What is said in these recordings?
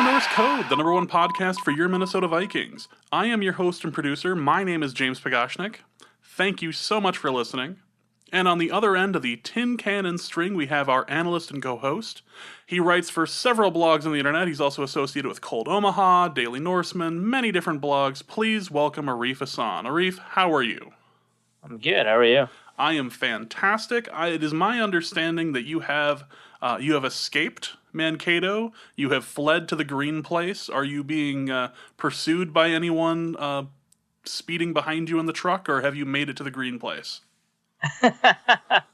Norse Code, the #1 podcast for your Minnesota Vikings. I am your host and producer. My name is James Pagashnik. Thank you so much for listening. And on the other end of the tin cannon string, we have our analyst and co-host. He writes for several blogs on the internet. He's also associated with Cold Omaha, Daily Norseman, many different blogs. Please welcome Arif Hassan. Arif, how are you? I'm good. How are you? I am fantastic. It is my understanding that you have escaped Mankato. You have fled to the Green Place. Are you being pursued by anyone speeding behind you in the truck, or have you made it to the Green Place?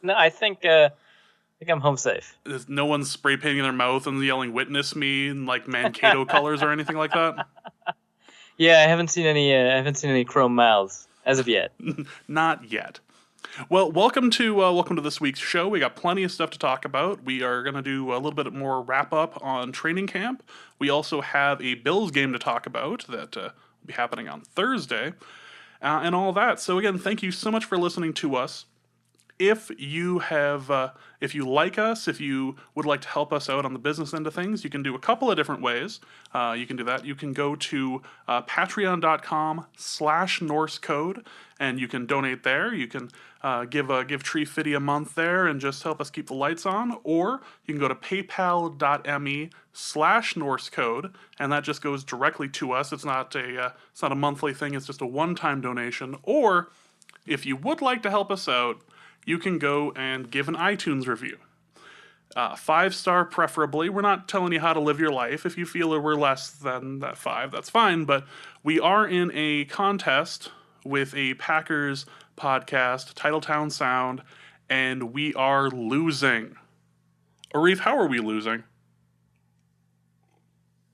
No, I think I'm home safe. Is no one spray painting their mouth and yelling "Witness me" in like Mankato colors or anything like that? Yeah, I haven't seen any chrome mouths as of yet. Not yet. Well, welcome to this week's show. We got plenty of stuff to talk about. We are going to do a little bit more wrap up on training camp. We also have a Bills game to talk about that will be happening on Thursday, and all that. So again, thank you so much for listening to us. If you like us, if you would like to help us out on the business end of things, you can do a couple of different ways. You can do that. You can go to patreon.com/Norse Code, and you can donate there. You can give Tree Fitty a month there and just help us keep the lights on. Or you can go to paypal.me/Norse Code, and that just goes directly to us. It's not a monthly thing. It's just a one-time donation. Or if you would like to help us out, you can go and give an iTunes review. 5-star preferably. We're not telling you how to live your life. If you feel we're less than that 5, that's fine. But we are in a contest with a Packers podcast, Titletown Sound, and we are losing. Arif, how are we losing?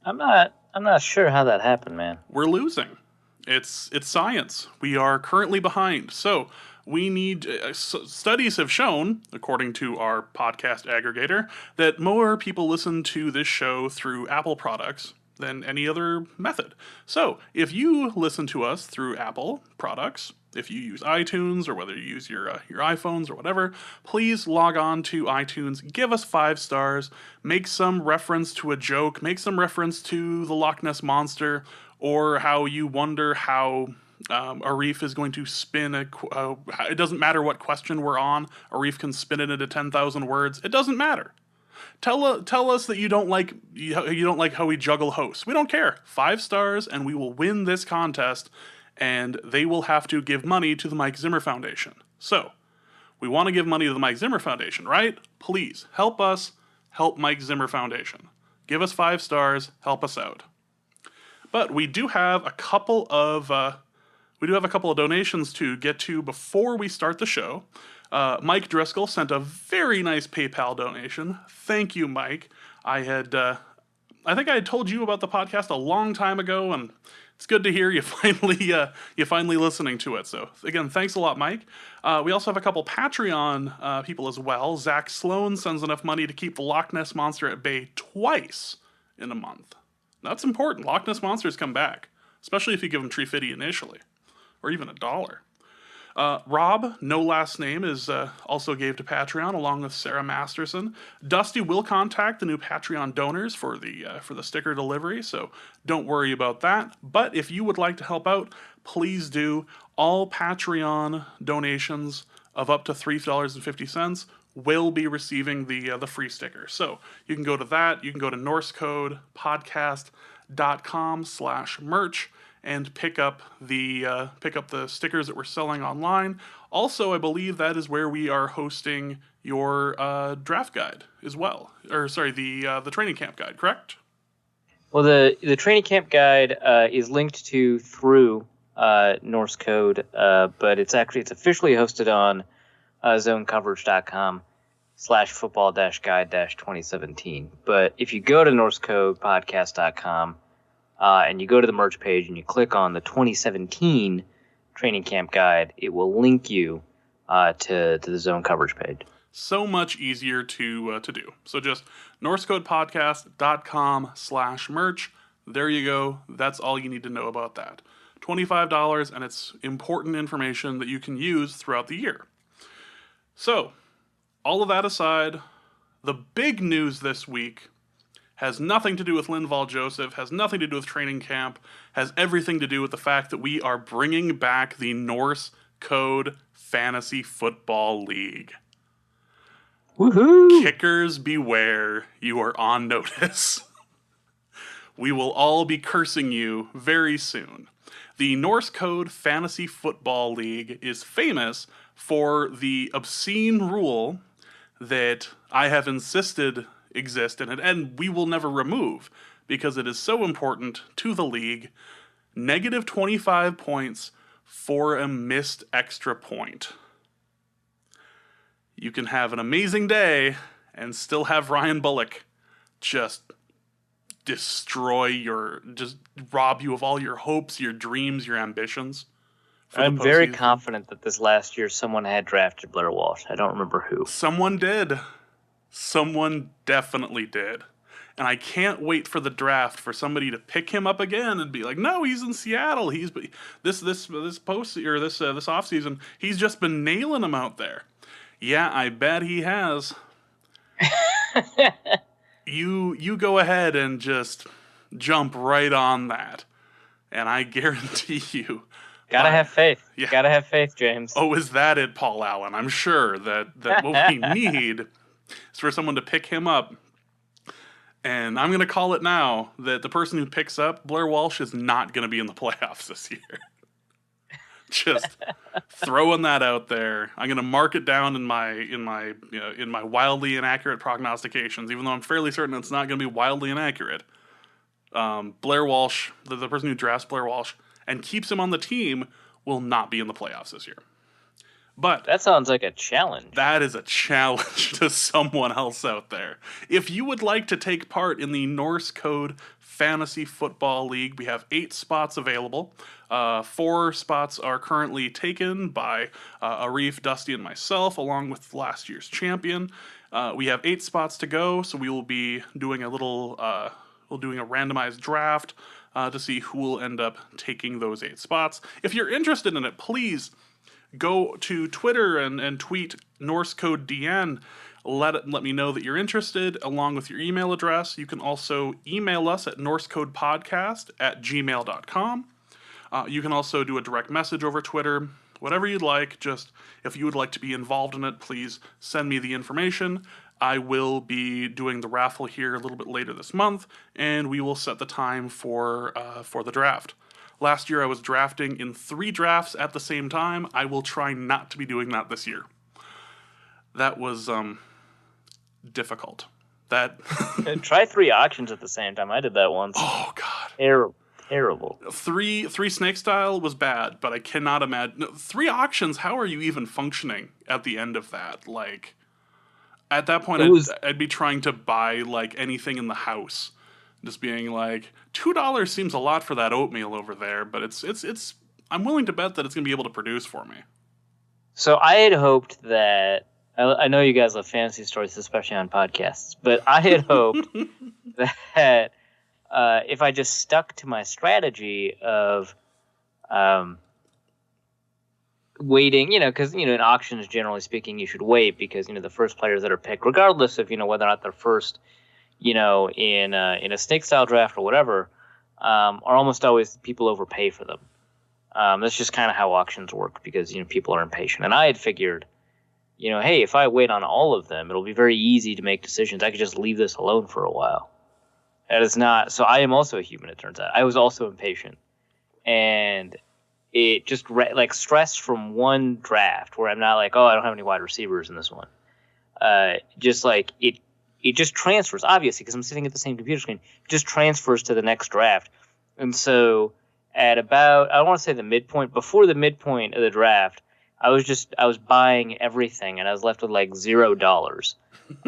I'm not sure how that happened, man. We're losing. It's science. We are currently behind. So we need, studies have shown, according to our podcast aggregator, that more people listen to this show through Apple products than any other method. So if you listen to us through Apple products, if you use iTunes or whether you use your iPhones or whatever, please log on to iTunes, give us 5 stars, make some reference to a joke, make some reference to the Loch Ness Monster, or how you wonder how Arif is going to spin it doesn't matter what question we're on. Arif can spin it into 10,000 words. It doesn't matter. Tell us that you don't like how we juggle hosts. We don't care. 5 stars, and we will win this contest. And they will have to give money to the Mike Zimmer Foundation. So we want to give money to the Mike Zimmer Foundation, right? Please help us help Mike Zimmer Foundation. Give us 5 stars. Help us out. But we do have a couple of donations to get to before we start the show. Mike Driscoll sent a very nice PayPal donation. Thank you, Mike. I think I had told you about the podcast a long time ago, and it's good to hear you finally listening to it. So again, thanks a lot, Mike. We also have a couple Patreon people as well. Zach Sloan sends enough money to keep the Loch Ness Monster at bay twice in a month. That's important. Loch Ness Monsters come back, especially if you give them Tree Fitty initially, or even $1. Rob, no last name, is also gave to Patreon along with Sarah Masterson. Dusty will contact the new Patreon donors for the sticker delivery, so don't worry about that. But if you would like to help out, please do. All Patreon donations of up to $3.50 will be receiving the free sticker. So you can go to that. You can go to norsecodepodcast.com/merch. and pick up the stickers that we're selling online. Also, I believe that is where we are hosting your draft guide as well. Or sorry, the training camp guide, correct? Well, the training camp guide is linked to through Norse Code, but it's officially hosted on zonecoverage.com/football-guide-2017. But if you go to norsecodepodcast.com and you go to the merch page and you click on the 2017 training camp guide, it will link you to the zone coverage page. So much easier to do. So just norsecodepodcast.com/merch. There you go. That's all you need to know about that. $25, and it's important information that you can use throughout the year. So, all of that aside, the big news this week Has nothing to do with Linval Joseph, has nothing to do with training camp, has everything to do with the fact that we are bringing back the Norse Code Fantasy Football League. Woohoo! Kickers beware, you are on notice. We will all be cursing you very soon. The Norse Code Fantasy Football League is famous for the obscene rule that I have insisted exist in it, and we will never remove, because it is so important to the league. Negative 25 points for a missed extra point. You can have an amazing day and still have Ryan Bullock just just rob you of all your hopes, your dreams, your ambitions. I'm very confident that this last year someone had drafted Blair Walsh. I don't remember who. Someone did. Someone definitely did. And I can't wait for the draft for somebody to pick him up again and be like, "No, he's in Seattle. He's this offseason, he's just been nailing him out there." Yeah, I bet he has. You go ahead and just jump right on that. And I guarantee you. Gotta have faith. Yeah. Gotta have faith, James. Oh, is that it, Paul Allen? I'm sure that what we need is for someone to pick him up. And I'm going to call it now that the person who picks up Blair Walsh is not going to be in the playoffs this year. Just throwing that out there. I'm going to mark it down in my wildly inaccurate prognostications, even though I'm fairly certain it's not going to be wildly inaccurate. Blair Walsh, the person who drafts Blair Walsh and keeps him on the team, will not be in the playoffs this year. But that sounds like a challenge. That is a challenge to someone else out there. If you would like to take part in the Norse Code Fantasy Football League, we have 8 spots available. 4 spots are currently taken by Arif, Dusty, and myself, along with last year's champion. We have 8 spots to go, so we will be doing a randomized draft to see who will end up taking those 8 spots. If you're interested in it, please go to Twitter and tweet Norse Code DN. Let me know that you're interested, along with your email address. You can also email us at norsecodepodcast@gmail.com. You can also do a direct message over Twitter, whatever you'd like. Just if you would like to be involved in it, please send me the information. I will be doing the raffle here a little bit later this month, and we will set the time for the draft. Last year I was drafting in 3 drafts at the same time. I will try not to be doing that this year. That was difficult. Try 3 auctions at the same time. I did that once. Oh God. Terrible. 3 snake style was bad, but I cannot imagine 3 auctions. How are you even functioning at the end of that? Like, at that point, I'd be trying to buy like anything in the house. Just being like, $2 seems a lot for that oatmeal over there, but it's. I'm willing to bet that it's going to be able to produce for me. So I had hoped that I know you guys love fantasy stories, especially on podcasts, but I had hoped that if I just stuck to my strategy of waiting, because in auctions, generally speaking, you should wait because the first players that are picked, regardless of whether or not they're first. In a snake style draft or whatever, are almost always people overpay for them. That's just kind of how auctions work because people are impatient. And I had figured, hey, if I wait on all of them, it'll be very easy to make decisions. I could just leave this alone for a while. That is not. So I am also a human. It turns out I was also impatient, and it just stress from one draft where I'm not like, oh, I don't have any wide receivers in this one. It just transfers, obviously, because I'm sitting at the same computer screen. It just transfers to the next draft. And so at about, I want to say the midpoint, before the midpoint of the draft, I was buying everything, and I was left with like $0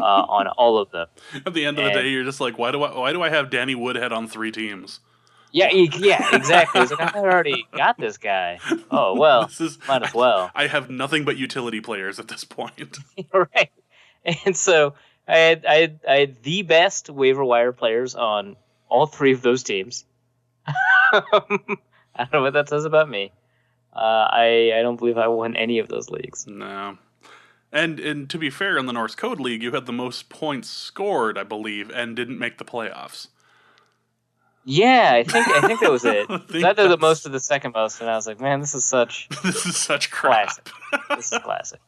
on all of them. At the end of the day, you're just like, why do I have Danny Woodhead on 3 teams? Yeah, exactly. It's like, I already got this guy. Oh, well, might as well. I have nothing but utility players at this point. Right. And so I had the best waiver wire players on all 3 of those teams. I don't know what that says about me. I don't believe I won any of those leagues. No. And to be fair, in the Norse Code League, you had the most points scored, I believe, and didn't make the playoffs. Yeah, I think that was it. I 'Cause I think did the that's most of the second most, and I was like, man, this is such this is such classic. crap. This is classic.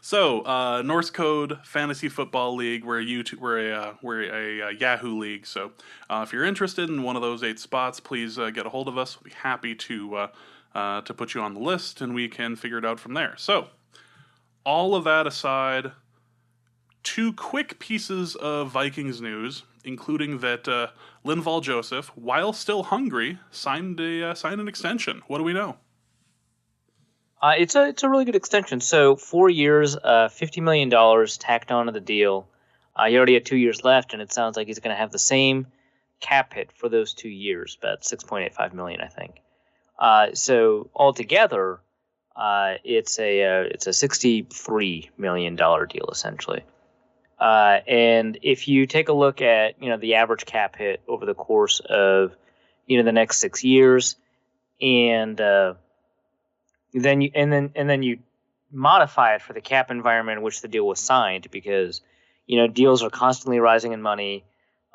So, Norse Code Fantasy Football League, we're a Yahoo league. So, if you're interested in one of those 8 spots, please get a hold of us. We'll be happy to put you on the list, and we can figure it out from there. So, all of that aside, 2 quick pieces of Vikings news, including that Linval Joseph, while still hungry, signed an extension. What do we know? It's a really good extension. So 4 years, $50 million tacked onto the deal. He already had 2 years left, and it sounds like he's going to have the same cap hit for those 2 years, about $6.85 million, I think. So altogether, it's a $63 million deal essentially. And if you take a look at the average cap hit over the course of the next 6 years, and then you modify it for the cap environment in which the deal was signed, because deals are constantly rising in money.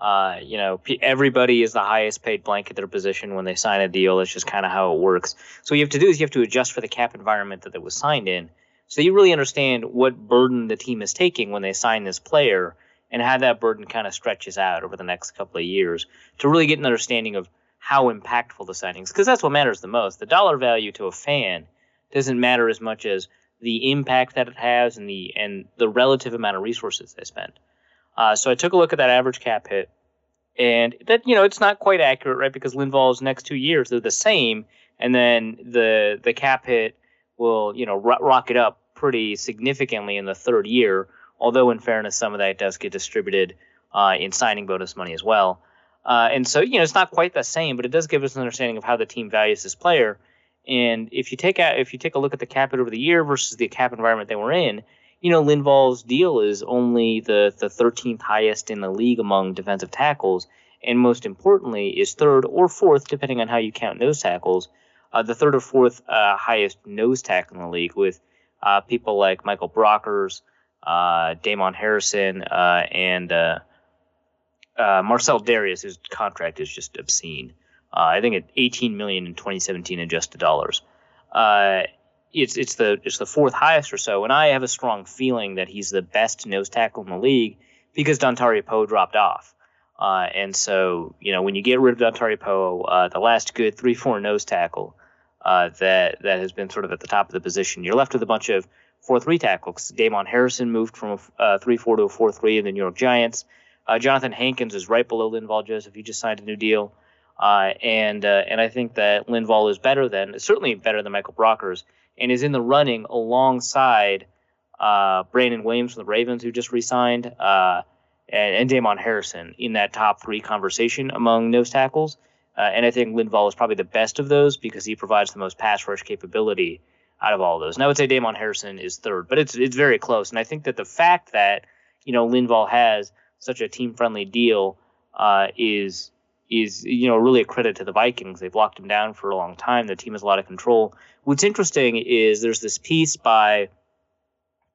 Everybody is the highest paid blank at their position when they sign a deal. It's just kind of how it works. So what you have to do is you have to adjust for the cap environment that it was signed in. So you really understand what burden the team is taking when they sign this player, and how that burden kind of stretches out over the next couple of years to really get an understanding of how impactful the signings, because that's what matters the most. The dollar value to a fan doesn't matter as much as the impact that it has and the relative amount of resources they spend. So I took a look at that average cap hit, and that it's not quite accurate, right? Because Linval's next 2 years they're the same, and then the cap hit will rocket up pretty significantly in the third year. Although in fairness, some of that does get distributed in signing bonus money as well. And so it's not quite the same, but it does give us an understanding of how the team values this player. And if you take a look at the cap hit over the year versus the cap environment they were in, Linval's deal is only the 13th highest in the league among defensive tackles, and most importantly is third or fourth, depending on how you count nose tackles, the third or fourth highest nose tackle in the league, with people like Michael Brockers, Damon Harrison, and Marcel Darius, whose contract is just obscene. I think at $18 million in 2017 adjusted dollars. It's the fourth highest or so, and I have a strong feeling that he's the best nose tackle in the league because Dontari Poe dropped off. And so when you get rid of Dontari Poe, the last good 3-4 nose tackle that has been sort of at the top of the position, you're left with a bunch of 4-3 tackles. Damon Harrison moved from a 3-4 to a 4-3 in the New York Giants. Jonathan Hankins is right below Linval Joseph. He just signed a new deal. And I think that Linval is certainly better than Michael Brockers, and is in the running alongside Brandon Williams from the Ravens, who just re-signed, and Damon Harrison in that top 3 conversation among nose tackles. And I think Linval is probably the best of those because he provides the most pass rush capability out of all of those. And I would say Damon Harrison is third, but it's very close. And I think that the fact that Linval has such a team-friendly deal is really a credit to the Vikings. They've locked him down for a long time. The team has a lot of control. What's interesting is there's this piece by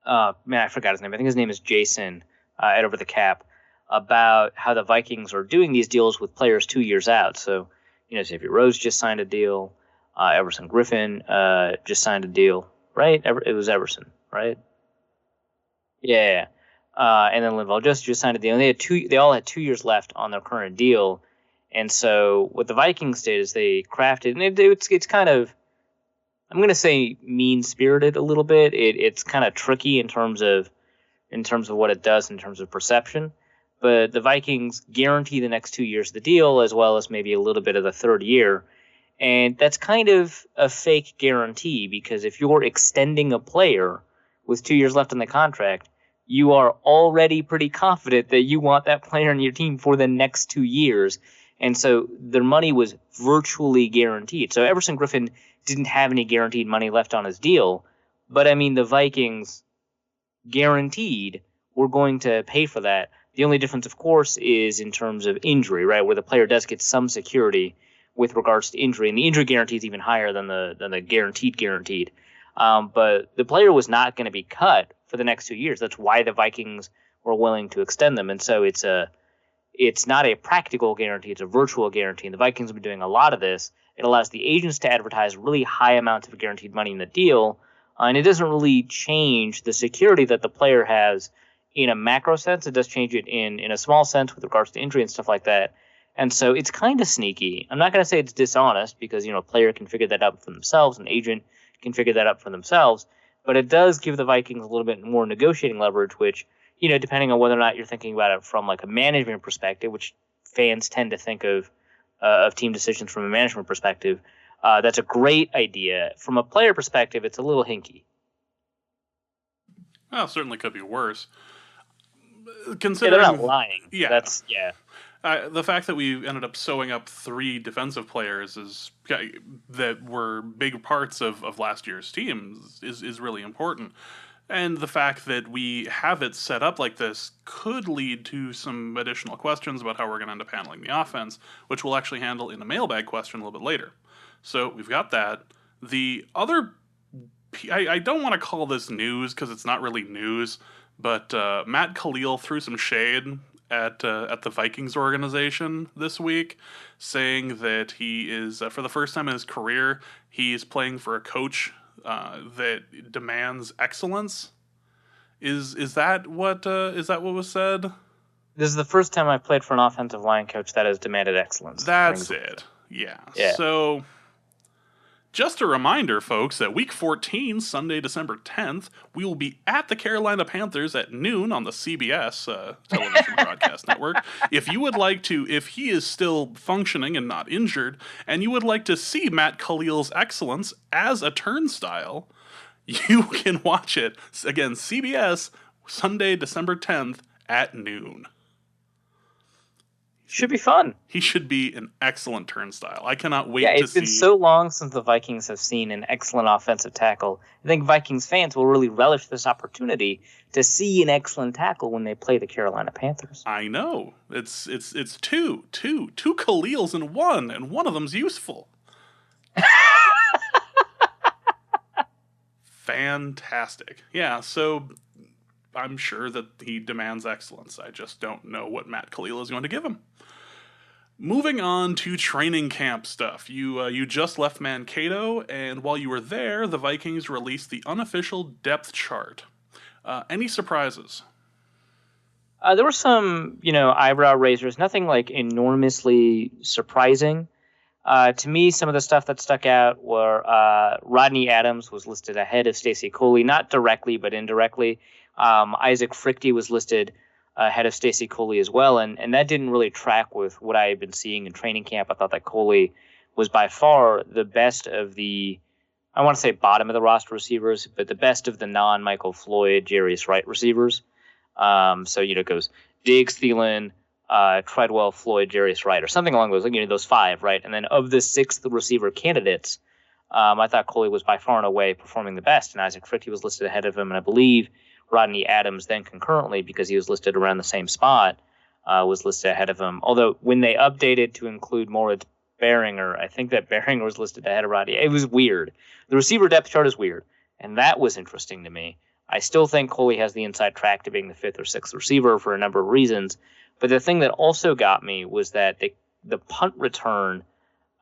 I forgot his name. I think his name is Jason at Over the Cap, about how the Vikings are doing these deals with players 2 years out. So Xavier Rhodes just signed a deal. Everson Griffin just signed a deal, right? It was Everson, right? Yeah. And then Linval just signed a deal. And they all had 2 years left on their current deal. And so what the Vikings did is they crafted, and it's kind of, I'm going to say mean-spirited a little bit. It's kind of tricky in terms of what it does in terms of perception. But the Vikings guarantee the next 2 years of the deal, as well as maybe a little bit of the third year. And that's kind of a fake guarantee, because if you're extending a player with 2 years left on the contract, you are already pretty confident that you want that player on your team for the next 2 years. And so their money was virtually guaranteed. So Everson Griffin didn't have any guaranteed money left on his deal. But, I mean, the Vikings guaranteed we're going to pay for that. The only difference, of course, is in terms of injury, right, where the player does get some security with regards to injury. And the injury guarantee is even higher than the guaranteed. But the player was not going to be cut for the next 2 years. That's why the Vikings were willing to extend them. And so it's not a practical guarantee. It's a virtual guarantee. And the Vikings have been doing a lot of this. It allows the agents to advertise really high amounts of guaranteed money in the deal. And it doesn't really change the security that the player has in a macro sense. It does change it in a small sense with regards to injury and stuff like that. And so it's kind of sneaky. I'm not going to say it's dishonest because, a player can figure that out for themselves. An agent can figure that out for themselves. But it does give the Vikings a little bit more negotiating leverage, which, depending on whether or not you're thinking about it from like a management perspective, which fans tend to think of team decisions from a management perspective, that's a great idea. From a player perspective, it's a little hinky. Well, certainly could be worse. They're not lying. Yeah. The fact that we ended up sewing up 3 defensive players that were big parts of last year's team is really important. And the fact that we have it set up like this could lead to some additional questions about how we're going to end up handling the offense, which we'll actually handle in a mailbag question a little bit later. So we've got that. The other, I don't want to call this news because it's not really news, but Matt Khalil threw some shade at the Vikings organization this week, saying that he is, for the first time in his career, he is playing for a coach that demands excellence. Is that what was said? This is the first time I've played for an offensive line coach that has demanded excellence. That's it. Yeah. So, just a reminder, folks, that Week 14, Sunday, December 10th, we will be at the Carolina Panthers at noon on the CBS television broadcast network. If you would like to, if he is still functioning and not injured, and you would like to see Matt Khalil's excellence as a turnstile, you can watch it. Again, CBS, Sunday, December 10th at noon. Should be fun. He should be an excellent turnstile. I cannot wait to see. It's been so long since the Vikings have seen an excellent offensive tackle. I think Vikings fans will really relish this opportunity to see an excellent tackle when they play the Carolina Panthers. I know. It's two Khalils in one, and one of them's useful. Fantastic. Yeah, so I'm sure that he demands excellence. I just don't know what Matt Khalil is going to give him. Moving on to training camp stuff. You just left Mankato, and while you were there, the Vikings released the unofficial depth chart. Any surprises? There were some, eyebrow raisers. Nothing like enormously surprising. To me, some of the stuff that stuck out were Rodney Adams was listed ahead of Stacey Coley, not directly but indirectly. Isaac Frichte was listed ahead of Stacey Coley as well, and that didn't really track with what I had been seeing in training camp. I thought that Coley was by far the best of the, I want to say bottom of the roster receivers, but the best of the non-Michael Floyd, Jarius Wright receivers. So, it goes Diggs, Thielen, Treadwell, Floyd, Jarius Wright, or something along those, those 5, right? And then of the 6th receiver candidates, I thought Coley was by far and away performing the best, and Isaac Frichte was listed ahead of him, and I believe Rodney Adams then concurrently, because he was listed around the same spot, was listed ahead of him. Although when they updated to include Moritz Behringer, I think that Behringer was listed ahead of Rodney. It was weird. The receiver depth chart is weird, and that was interesting to me. I still think Coley has the inside track to being the 5th or 6th receiver for a number of reasons. But the thing that also got me was that the punt return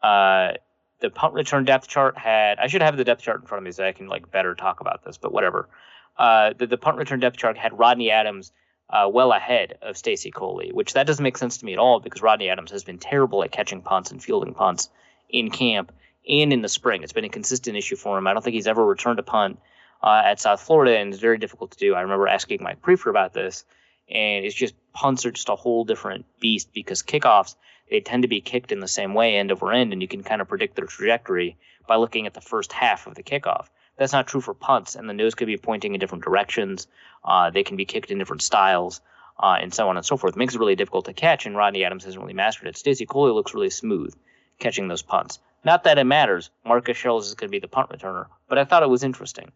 depth chart had, I should have the depth chart in front of me so I can better talk about this, but whatever. The punt return depth chart had Rodney Adams well ahead of Stacey Coley, which that doesn't make sense to me at all because Rodney Adams has been terrible at catching punts and fielding punts in camp and in the spring. It's been a consistent issue for him. I don't think he's ever returned a punt at South Florida, and it's very difficult to do. I remember asking Mike Prefer about this, and it's just punts are just a whole different beast because kickoffs, they tend to be kicked in the same way end over end, and you can kind of predict their trajectory by looking at the first half of the kickoff. That's not true for punts, and the nose could be pointing in different directions. They can be kicked in different styles, and so on and so forth. It makes it really difficult to catch, and Rodney Adams hasn't really mastered it. Stacey Coley looks really smooth catching those punts. Not that it matters. Marcus Shells is going to be the punt returner, but I thought it was interesting.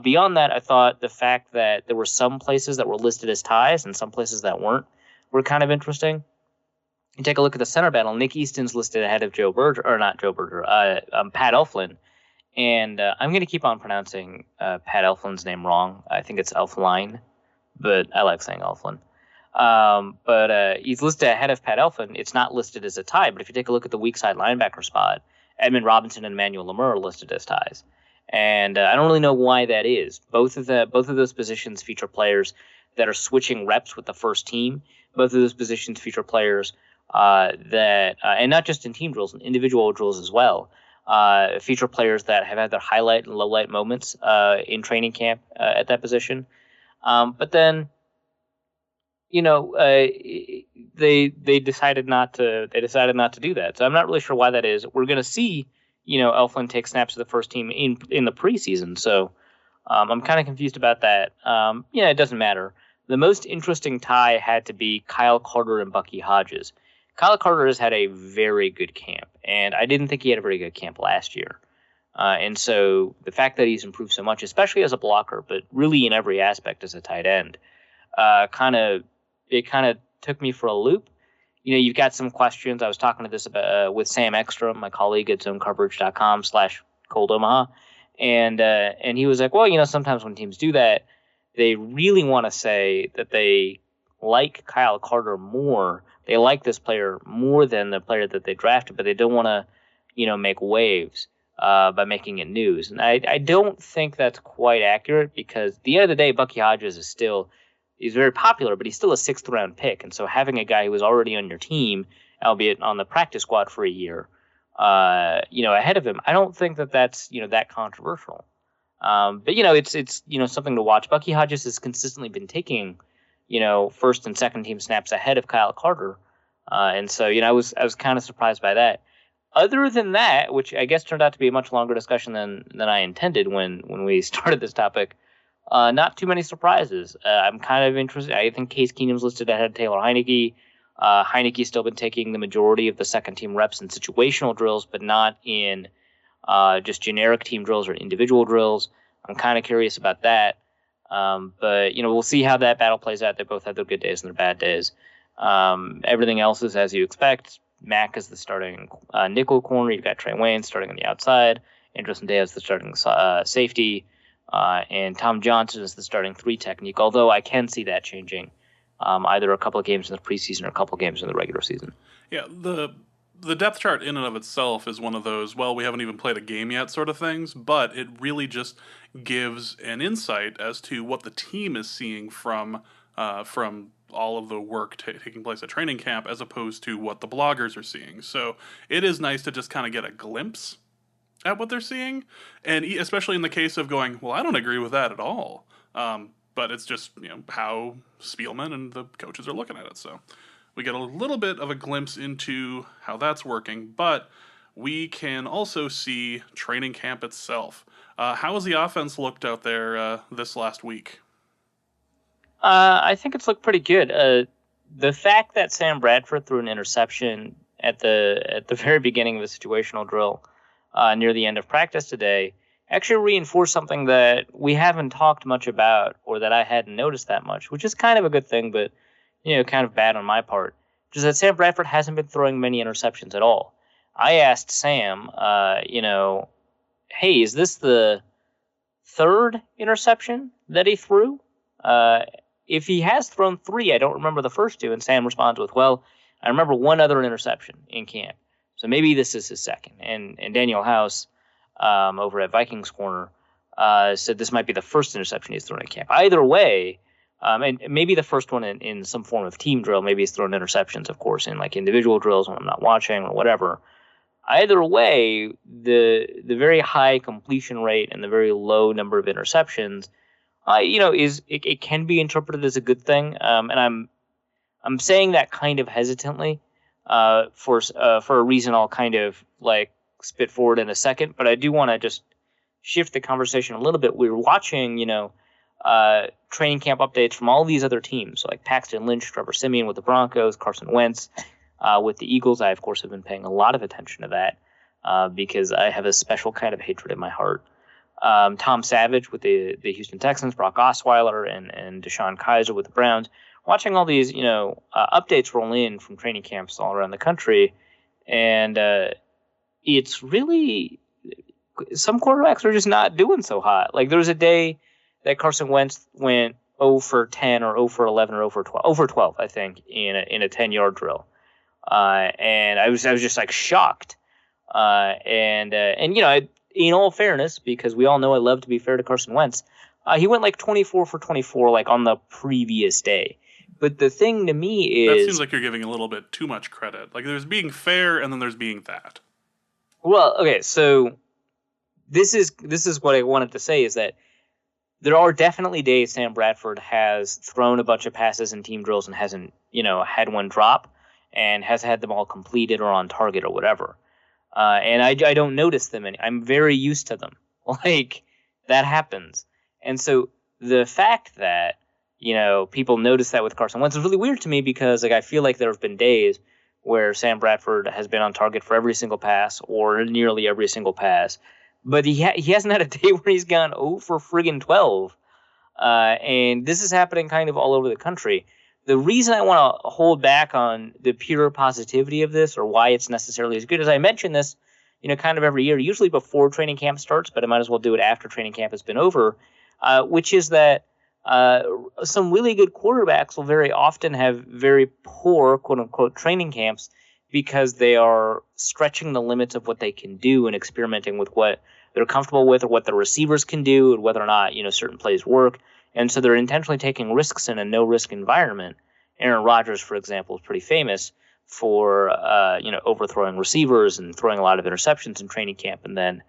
Beyond that, I thought the fact that there were some places that were listed as ties and some places that weren't were kind of interesting. You take a look at the center battle. Nick Easton's listed ahead of Pat Elflin. And I'm going to keep on pronouncing Pat Elflin's name wrong. I think it's Elfline, but I like saying Elflin. But he's listed ahead of Pat Elflin. It's not listed as a tie, but if you take a look at the weak side linebacker spot, Edmund Robinson and Emmanuel Lemur are listed as ties. And I don't really know why that is. Both of those positions feature players that are switching reps with the first team. Both of those positions feature players and not just in team drills, in individual drills as well, feature players that have had their highlight and lowlight moments in training camp at that position. But then, they decided not to do that. So I'm not really sure why that is. We're going to see, Elflin take snaps to the first team in the preseason. So I'm kind of confused about that. It doesn't matter. The most interesting tie had to be Kyle Carter and Bucky Hodges. Kyle Carter has had a very good camp, and I didn't think he had a very good camp last year. And so the fact that he's improved so much, especially as a blocker, but really in every aspect as a tight end, kind of took me for a loop. You've got some questions. I was talking to this about, with Sam Ekstrom, my colleague at zonecoverage.com/ColdOmaha, and he was like, well, sometimes when teams do that, they really want to say that they like Kyle Carter more. They like this player more than the player that they drafted, but they don't want to, make waves by making it news. And I don't think that's quite accurate, because at the end of the day, Bucky Hodges he's very popular, but he's still a 6th round pick. And so having a guy who was already on your team, albeit on the practice squad for a year, ahead of him, I don't think that's, that controversial. But it's something to watch. Bucky Hodges has consistently been taking, first and second team snaps ahead of Kyle Carter. And so, I was kind of surprised by that. Other than that, which I guess turned out to be a much longer discussion than I intended when we started this topic, not too many surprises. I'm kind of interested. I think Case Keenum's listed ahead of Taylor Heineke. Heineke's still been taking the majority of the second team reps in situational drills, but not in just generic team drills or individual drills. I'm kind of curious about that. But we'll see how that battle plays out. They both have their good days and their bad days. Everything else is as you expect. Mack is the starting nickel corner. You've got Trey Wayne starting on the outside. Andrew Sandea is the starting safety. And Tom Johnson is the starting 3 technique, although I can see that changing either a couple of games in the preseason or a couple of games in the regular season. Yeah, the depth chart in and of itself is one of those, well, we haven't even played a game yet sort of things, but it really just gives an insight as to what the team is seeing from all of the work taking place at training camp, as opposed to what the bloggers are seeing. So it is nice to just kind of get a glimpse at what they're seeing, and especially in the case of going, well, I don't agree with that at all. But it's just how Spielman and the coaches are looking at it. So we get a little bit of a glimpse into how that's working, but we can also see training camp itself. How has the offense looked out there this last week? I think it's looked pretty good. The fact that Sam Bradford threw an interception at the very beginning of the situational drill near the end of practice today actually reinforced something that we haven't talked much about, or that I hadn't noticed that much, which is kind of a good thing, but kind of bad on my part. Just that Sam Bradford hasn't been throwing many interceptions at all. I asked Sam, hey, is this the 3rd interception that he threw? If he has thrown 3, I don't remember the first 2. And Sam responds with, well, I remember 1 other interception in camp. So maybe this is his 2nd. And Daniel House, over at Vikings Corner, said this might be the 1st interception he's thrown in camp. Either way, and maybe the first one in some form of team drill. Maybe he's thrown interceptions, of course, in like individual drills when I'm not watching or whatever. Either way, the very high completion rate and the very low number of interceptions, it can be interpreted as a good thing. And I'm saying that kind of hesitantly for a reason I'll kind of like spit forward in a second. But I do want to just shift the conversation a little bit. We were watching, training camp updates from all these other teams, like Paxton Lynch, Trevor Siemian with the Broncos, Carson Wentz with the Eagles. I, of course, have been paying a lot of attention to that because I have a special kind of hatred in my heart. Tom Savage with the Houston Texans, Brock Osweiler, and Deshaun Kaiser with the Browns. Watching all these, updates roll in from training camps all around the country, and it's really some quarterbacks are just not doing so hot. Like there was a day that Carson Wentz went 0 for 10 or 0 for 11 or 0 for 12, 0 for 12, I think, in a 10-yard drill. And I was just like shocked. And you know, in all fairness, because we all know I love to be fair to Carson Wentz, he went like 24 for 24 like on the previous day. But the thing to me is... That seems like you're giving a little bit too much credit. Like, there's being fair, and then there's being that. Well, okay, so this is what I wanted to say, is that there are definitely days Sam Bradford has thrown a bunch of passes in team drills and hasn't, you know, had one drop and has had them all completed or on target or whatever. And I don't notice them. I'm very used to them. Like, that happens. And so the fact that, you know, people notice that with Carson Wentz is really weird to me, because like I feel like there have been days where Sam Bradford has been on target for every single pass or nearly every single pass, but he hasn't had a day where he's gone 0 for friggin' 12. And this is happening kind of all over the country. The reason I want to hold back on the pure positivity of this, or why it's necessarily as good, as I mention this, you know, kind of every year, usually before training camp starts, but I might as well do it after training camp has been over, which is that some really good quarterbacks will very often have very poor, quote-unquote, training camps because they are stretching the limits of what they can do and experimenting with what they're comfortable with or what the receivers can do and whether or not, you know, certain plays work. And so they're intentionally taking risks in a no-risk environment. Aaron Rodgers, for example, is pretty famous for, you know, overthrowing receivers and throwing a lot of interceptions in training camp and then,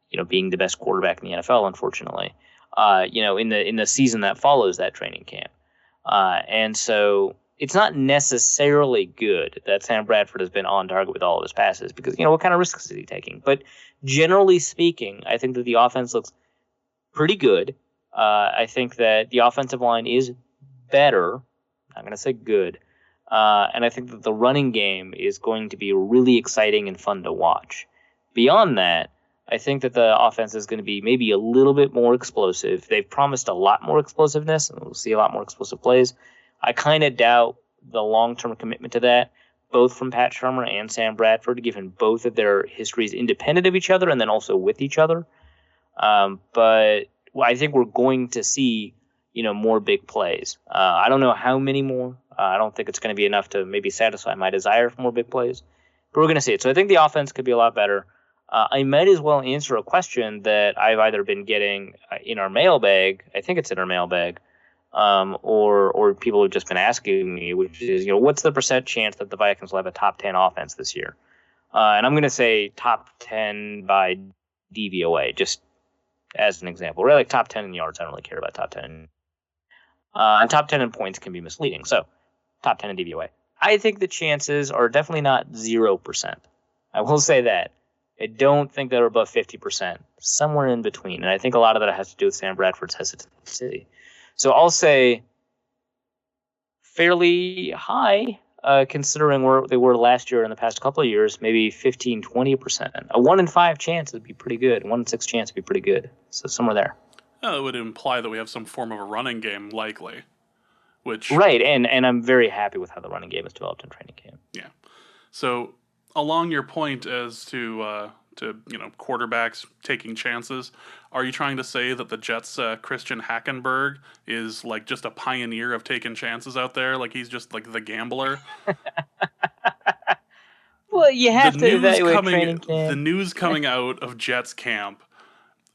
you know, being the best quarterback in the NFL, unfortunately. You know, in the season that follows that training camp. And so it's not necessarily good that Sam Bradford has been on target with all of his passes because, you know, what kind of risks is he taking? But generally speaking, I think that the offense looks pretty good. I think that the offensive line is better. I'm going to say good. And I think that the running game is going to be really exciting and fun to watch. Beyond that, I think that the offense is going to be maybe a little bit more explosive. They've promised a lot more explosiveness, and we'll see a lot more explosive plays. I kind of doubt the long-term commitment to that, both from Pat Shurmur and Sam Bradford, given both of their histories independent of each other and then also with each other. But I think we're going to see, you know, more big plays. I don't know how many more. I don't think it's going to be enough to maybe satisfy my desire for more big plays, but we're going to see it. So I think the offense could be a lot better. I might as well answer a question that I've either been getting in our mailbag, I think it's in our mailbag, or people have just been asking me, which is, you know, what's the % chance that the Vikings will have a top 10 offense this year? And I'm going to say top 10 by DVOA, just as an example. Really, like top 10 in yards, I don't really care about top 10. And top 10 in points can be misleading. So top 10 in DVOA. I think the chances are definitely not 0%. I will say that. I don't think they're above 50%, somewhere in between. And I think a lot of that has to do with Sam Bradford's hesitancy. So I'll say fairly high, considering where they were last year and the past couple of years, maybe 15, 20%. A 1 in 5 chance would be pretty good. 1 in 6 chance would be pretty good. So somewhere there. It would imply that we have some form of a running game, likely. Which right, and I'm very happy with how the running game has developed in training camp. Yeah. So along your point as to you know, quarterbacks taking chances, are you trying to say that the Jets' Christian Hackenberg is like just a pioneer of taking chances out there? Like he's just like the gambler? Well, you have to evaluate training camp. The news coming out of Jets camp,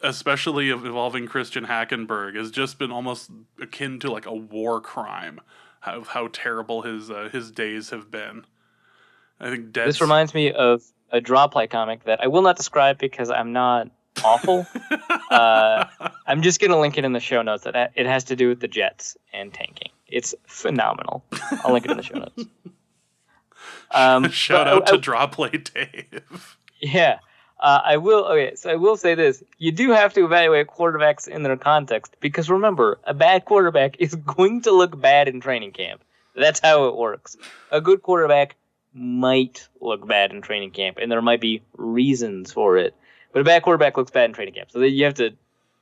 especially involving Christian Hackenberg, has just been almost akin to like a war crime. How terrible his days have been. I think this reminds me of a draw play comic that I will not describe because I'm not awful. I'm just going to link it in the show notes. That it has to do with the Jets and tanking. It's phenomenal. I'll link it in the show notes. Shout out to Draw Play Dave. Yeah. I will. Okay, so I will say this: you do have to evaluate quarterbacks in their context because remember, a bad quarterback is going to look bad in training camp. That's how it works. A good quarterback might look bad in training camp, and there might be reasons for it. But a bad quarterback looks bad in training camp, so you have to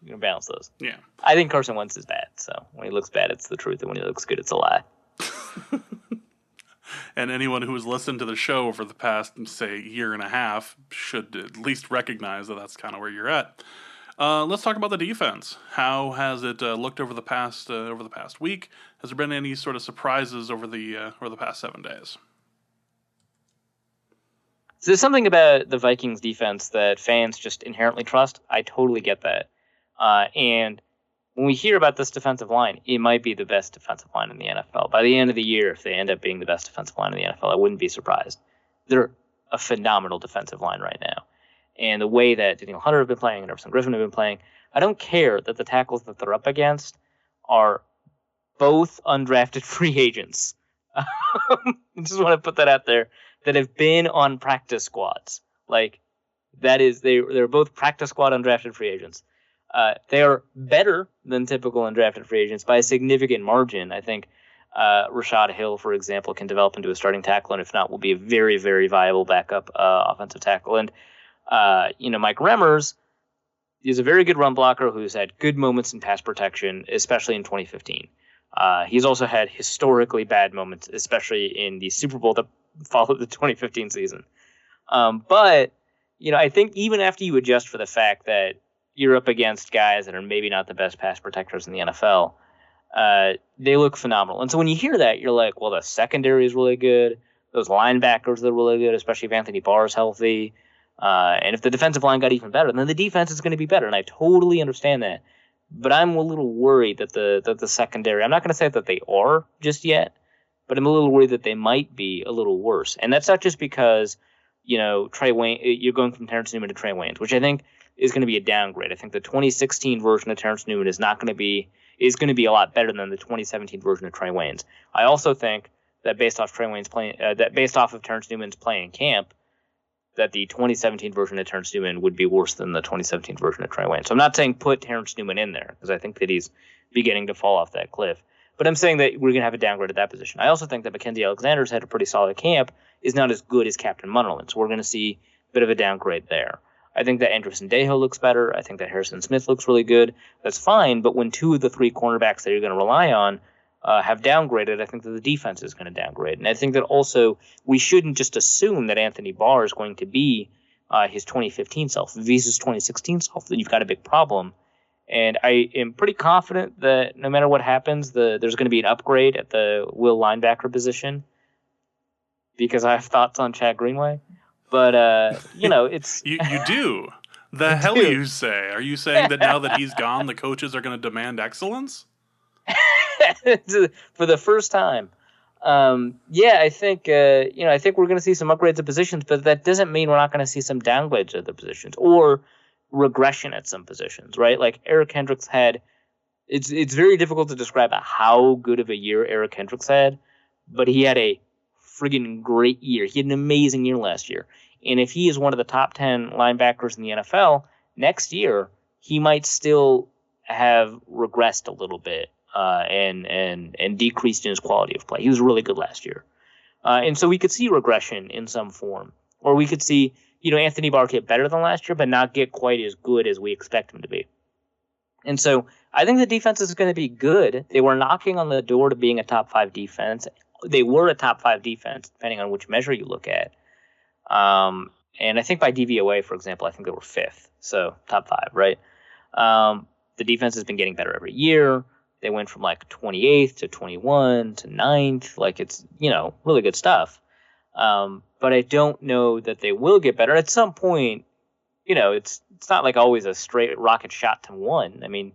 balance those. Yeah, I think Carson Wentz is bad. So when he looks bad, it's the truth, and when he looks good, it's a lie. And anyone who has listened to the show over the past, say, year and a half should at least recognize that that's kind of where you're at. Let's talk about the defense. How has it looked over the past week? Has there been any sort of surprises over the past 7 days? So there's something about the Vikings defense that fans just inherently trust. I totally get that. And when we hear about this defensive line, it might be the best defensive line in the NFL. By the end of the year, if they end up being the best defensive line in the NFL, I wouldn't be surprised. They're a phenomenal defensive line right now. And the way that Daniel Hunter have been playing and Everson Griffin have been playing, I don't care that the tackles that they're up against are both undrafted free agents. I just want to put that out there, that have been on practice squads. Like, that is, they're both practice squad undrafted free agents. They are better than typical undrafted free agents by a significant margin. I think Rashad Hill, for example, can develop into a starting tackle, and if not, will be a very, very viable backup offensive tackle. And Mike Remmers is a very good run blocker who's had good moments in pass protection, especially in 2015. He's also had historically bad moments, especially in the Super Bowl that followed the 2015 season. But I think even after you adjust for the fact that you're up against guys that are maybe not the best pass protectors in the NFL, they look phenomenal. And so when you hear that, you're like, well, the secondary is really good. Those linebackers are really good, especially if Anthony Barr is healthy. And if the defensive line got even better, then the defense is going to be better. And I totally understand that. But I'm a little worried that the secondary, I'm not going to say that they are just yet, but I'm a little worried that they might be a little worse. And that's not just because, Trey Wayne, you're going from Terrence Newman to Trey Waynes, which I think is going to be a downgrade. I think the 2016 version of Terrence Newman is going to be a lot better than the 2017 version of Trey Waynes. I also think that based off of Terrence Newman's play in camp, that the 2017 version of Terrence Newman would be worse than the 2017 version of Trey Waynes. So I'm not saying put Terrence Newman in there, because I think that he's beginning to fall off that cliff. But I'm saying that we're going to have a downgrade at that position. I also think that Mackenzie Alexander's had a pretty solid camp, is not as good as Captain Munnerlyn. So we're going to see a bit of a downgrade there. I think that Andrew Sendejo looks better. I think that Harrison Smith looks really good. That's fine, but when two of the three cornerbacks that you're going to rely on have downgraded, I think that the defense is going to downgrade. And I think that also we shouldn't just assume that Anthony Barr is going to be his 2015 self. If he's his 2016 self, then you've got a big problem. And I am pretty confident that no matter what happens, there's going to be an upgrade at the will linebacker position, because I have thoughts on Chad Greenway. But, it's... You do? The hell you say? Are you saying that now that he's gone, the coaches are going to demand excellence? For the first time. I think I think we're going to see some upgrades of positions, but that doesn't mean we're not going to see some downgrades of the positions or regression at some positions, right? Like Eric Hendricks had, it's very difficult to describe how good of a year Eric Hendricks had, but he had a friggin' great year. He had an amazing year last year. And if he is one of the top 10 linebackers in the NFL next year, he might still have regressed a little bit. And decreased in his quality of play. He was really good last year. And so we could see regression in some form. Or we could see, Anthony Barr get better than last year, but not get quite as good as we expect him to be. And so I think the defense is going to be good. They were knocking on the door to being a top 5 defense. They were a top 5 defense, depending on which measure you look at. And I think by DVOA, for example, I think they were 5th. So top 5, right? The defense has been getting better every year. They went from like 28th to 21 to 9th. Like, it's, really good stuff. But I don't know that they will get better. At some point, it's not like always a straight rocket shot to 1. I mean,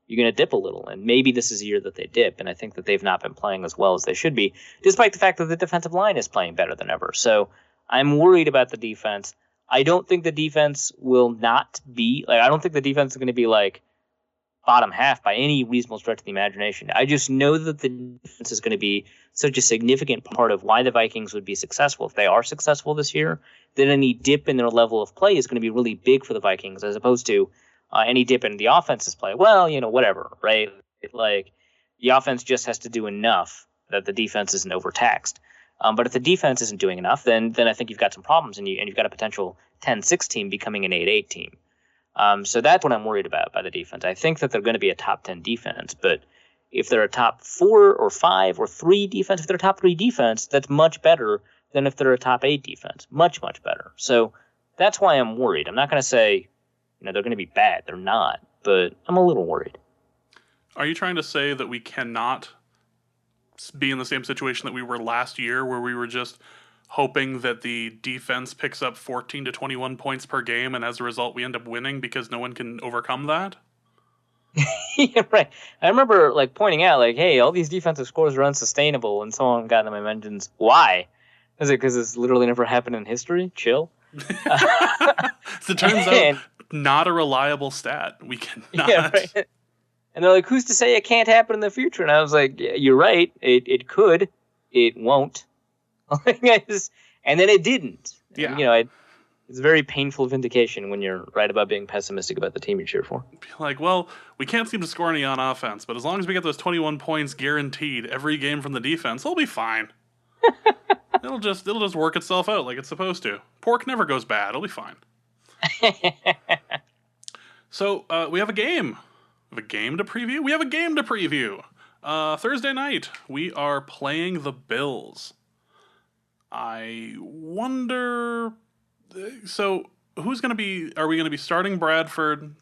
you're going to dip a little, and maybe this is a year that they dip, and I think that they've not been playing as well as they should be, despite the fact that the defensive line is playing better than ever. So I'm worried about the defense. I don't think the defense will not be, I don't think the defense is going to be like bottom half by any reasonable stretch of the imagination. I just know that the defense is going to be such a significant part of why the Vikings would be successful. If they are successful this year, then any dip in their level of play is going to be really big for the Vikings, as opposed to any dip in the offense's play. Well, whatever, right? Like, the offense just has to do enough that the defense isn't overtaxed. But if the defense isn't doing enough, then I think you've got some problems, and you've got a potential 10-6 team becoming an 8-8 team. So that's what I'm worried about by the defense. I think that they're going to be a top 10 defense, but if they're a top 4 or 5 or 3 defense, if they're a top 3 defense, that's much better than if they're a top 8 defense. Much, much better. So that's why I'm worried. I'm not going to say, they're going to be bad. They're not, but I'm a little worried. Are you trying to say that we cannot be in the same situation that we were last year, where we were just hoping that the defense picks up 14 to 21 points per game, and as a result we end up winning because no one can overcome that? Yeah, right. I remember pointing out hey, all these defensive scores are unsustainable, and someone got in my mentions. Why? Is it because it's literally never happened in history? Chill. So it turns out not a reliable stat. We cannot. Yeah, right. And they're like, who's to say it can't happen in the future? And I was like, yeah, you're right. It could. It won't. And then it didn't. Yeah. And, it's a very painful vindication when you're right about being pessimistic about the team you cheer for. Well, we can't seem to score any on offense, but as long as we get those 21 points guaranteed every game from the defense, we'll be fine. It'll just work itself out like it's supposed to. Pork never goes bad. It'll be fine. So we have a game. We have a game to preview? We have a game to preview. Thursday night, we are playing the Bills. I wonder... So, who's going to be... Are we going to be starting Bradford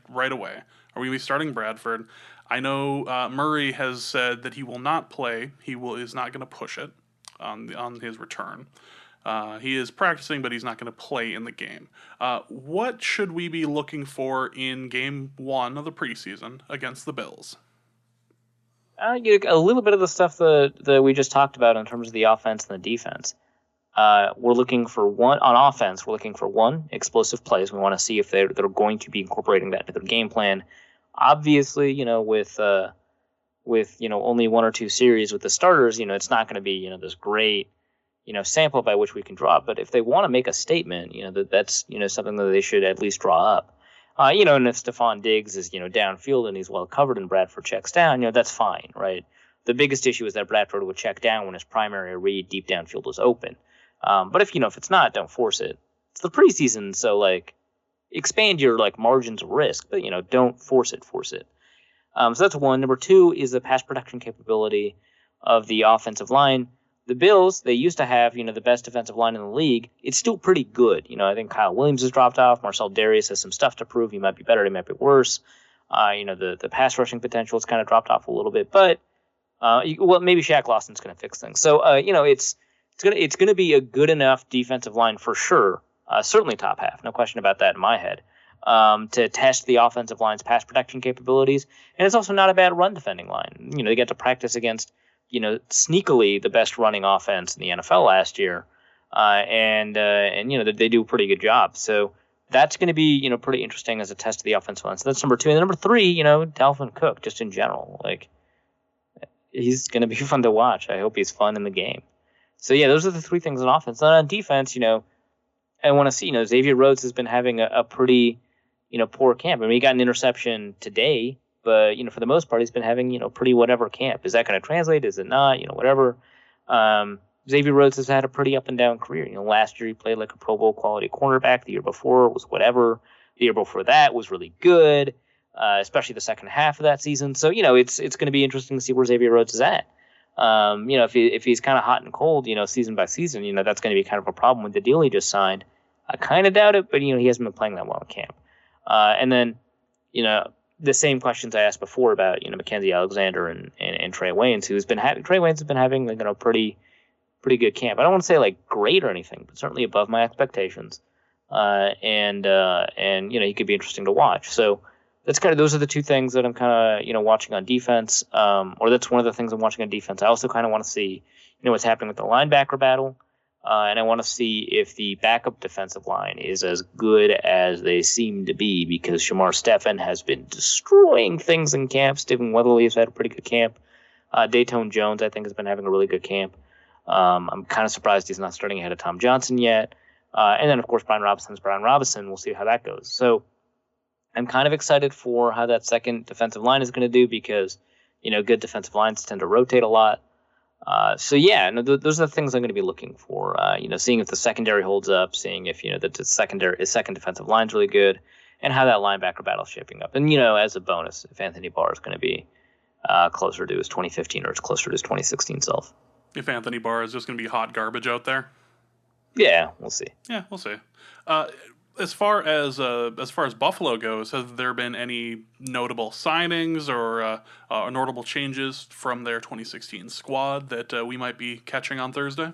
right away? Are we going to be starting Bradford? I know Murray has said that he will not play. Is not going to push it on his return. He is practicing, but he's not going to play in the game. What should we be looking for in Game 1 of the preseason against the Bills? A little bit of the stuff that we just talked about in terms of the offense and the defense. We're looking for on offense. We're looking for explosive plays. We want to see if they're going to be incorporating that into their game plan. Obviously, with only 1 or 2 series with the starters, it's not going to be this great sample by which we can draw. But if they want to make a statement, that's something that they should at least draw up. And if Stephon Diggs is downfield and he's well covered and Bradford checks down, that's fine, right? The biggest issue is that Bradford would check down when his primary read deep downfield was open. But if it's not, don't force it. It's the preseason, so expand your margins of risk, but don't force it. So that's one. Number 2 is the pass production capability of the offensive line. The Bills, they used to have the best defensive line in the league. It's still pretty good. I think Kyle Williams has dropped off. Marcel Darius has some stuff to prove. He might be better. He might be worse. The pass rushing potential has kind of dropped off a little bit, but maybe Shaq Lawson's going to fix things. So it's going to be a good enough defensive line for sure. Certainly top half, no question about that in my head. To test the offensive line's pass protection capabilities, and it's also not a bad run defending line. They get to practice against sneakily the best running offense in the NFL last year, and they do a pretty good job. So that's going to be pretty interesting as a test of the offensive line. So that's number 2, and then number 3, Dolphin Cook, just in general, he's going to be fun to watch. I hope he's fun in the game. So yeah, those are the 3 things on offense. And on defense, I want to see, Xavier Rhodes has been having a pretty, poor camp. I mean, he got an interception today, but, for the most part, he's been having, pretty whatever camp. Is that going to translate? Is it not? Whatever. Xavier Rhodes has had a pretty up and down career. Last year he played like a Pro Bowl quality cornerback. The year before was whatever. The year before that was really good, especially the second half of that season. So, it's going to be interesting to see where Xavier Rhodes is at. If he's kind of hot and cold, season by season, that's going to be kind of a problem with the deal he just signed. I kind of doubt it, but, he hasn't been playing that well in camp. And then, the same questions I asked before about, Mackenzie Alexander and Trey Waynes, Trey Waynes has been having, pretty good camp. I don't want to say, great or anything, but certainly above my expectations. And he could be interesting to watch. So that's those are the 2 things that I'm kind of, watching on defense. Or that's one of the things I'm watching on defense. I also kind of want to see, what's happening with the linebacker battle. And I want to see if the backup defensive line is as good as they seem to be, because Shamar Stephen has been destroying things in camp. Stephen Weatherly has had a pretty good camp. Dayton Jones, I think, has been having a really good camp. I'm kind of surprised he's not starting ahead of Tom Johnson yet. And then, of course, Brian Robinson. We'll see how that goes. So I'm kind of excited for how that second defensive line is going to do, because, good defensive lines tend to rotate a lot. Those are the things I'm going to be looking for. Seeing if the secondary holds up, seeing if, the second defensive line's really good, and how that linebacker battle's shaping up. And, as a bonus, if Anthony Barr is going to be closer to his 2015 or it's closer to his 2016 self. If Anthony Barr is just going to be hot garbage out there. Yeah, we'll see. Yeah, we'll see. As far as Buffalo goes, have there been any notable signings or notable changes from their 2016 squad that we might be catching on Thursday?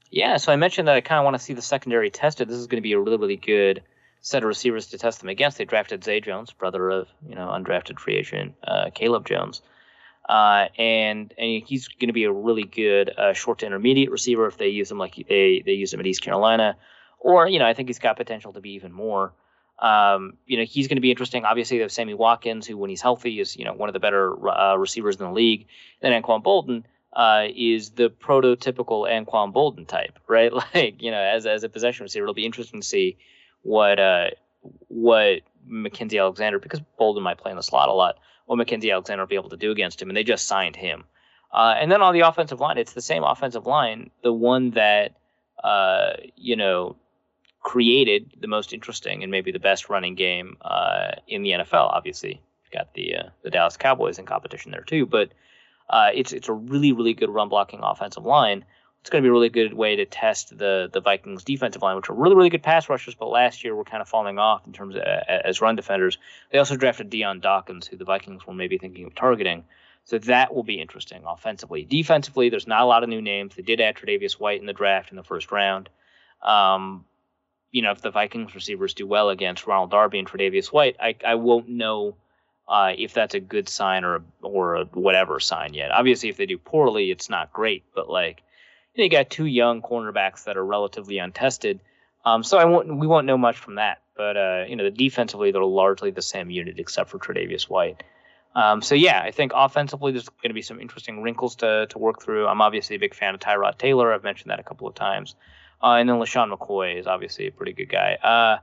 Yeah, so I mentioned that I kind of want to see the secondary tested. This is going to be a really, really good set of receivers to test them against. They drafted Zay Jones, brother of undrafted free agent Caleb Jones, and he's going to be a really good short to intermediate receiver if they use him like they use him at East Carolina, or I think he's got potential to be even more. He's going to be interesting. Obviously, they have Sammy Watkins, who when he's healthy is one of the better receivers in the league. Then Anquan Bolden is the prototypical Anquan Bolden type, right? Like as a possession receiver, it'll be interesting to see what Mackenzie Alexander, because Bolden might play in the slot a lot, what Mackenzie Alexander will be able to do against him, and they just signed him. And then on the offensive line, it's the same offensive line, the one that created the most interesting and maybe the best running game in the NFL. Obviously, you've got the Dallas Cowboys in competition there too, but it's a really, really good run blocking offensive line. It's going to be a really good way to test the Vikings defensive line, which are really, really good pass rushers, but last year were kind of falling off in terms of as run defenders. They also drafted Dion Dawkins, who the Vikings were maybe thinking of targeting. So that will be interesting offensively. Defensively, there's not a lot of new names. They did add Tre'Davious White in the draft in the first round. If the Vikings receivers do well against Ronald Darby and Tre'Davious White, I won't know if that's a good sign or a whatever sign yet. Obviously, if they do poorly, it's not great, but you got two young cornerbacks that are relatively untested. So we won't know much from that. But, defensively, they're largely the same unit except for Tre'Davious White. I think offensively there's going to be some interesting wrinkles to work through. I'm obviously a big fan of Tyrod Taylor. I've mentioned that a couple of times. And then LaShawn McCoy is obviously a pretty good guy.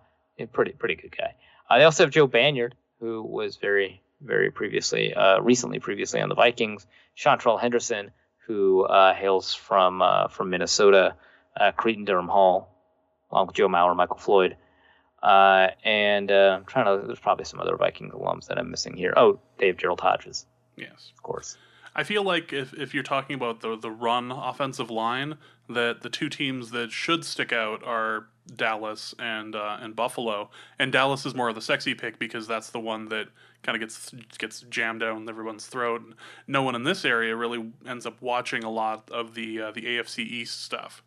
Pretty good guy. They also have Joe Banyard, who was very, very previously on the Vikings. Chantrell Henderson, who hails from Minnesota, Cretin-Durham Hall, along with Joe Mauer, Michael Floyd. There's probably some other Vikings alums that I'm missing here. Oh, Dave Gerald Hodges. Yes. Of course. I feel like if you're talking about the run offensive line, that the two teams that should stick out are Dallas and Buffalo. And Dallas is more of the sexy pick because that's the one that kind of gets jammed down everyone's throat. No one in this area really ends up watching a lot of the AFC East stuff.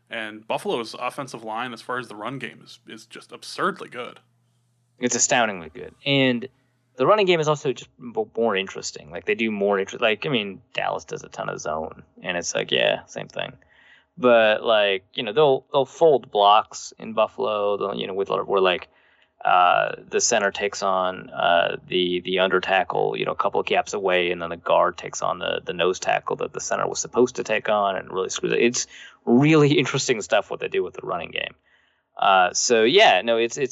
And Buffalo's offensive line, as far as the run game, is just absurdly good. It's astoundingly good. And the running game is also just more interesting. Like, they do more interesting. Dallas does a ton of zone, and it's same thing. But they'll fold blocks in Buffalo. They'll, where the center takes on the under tackle, a couple of gaps away, and then the guard takes on the nose tackle that the center was supposed to take on, and really screws it. It's really interesting stuff what they do with the running game. It's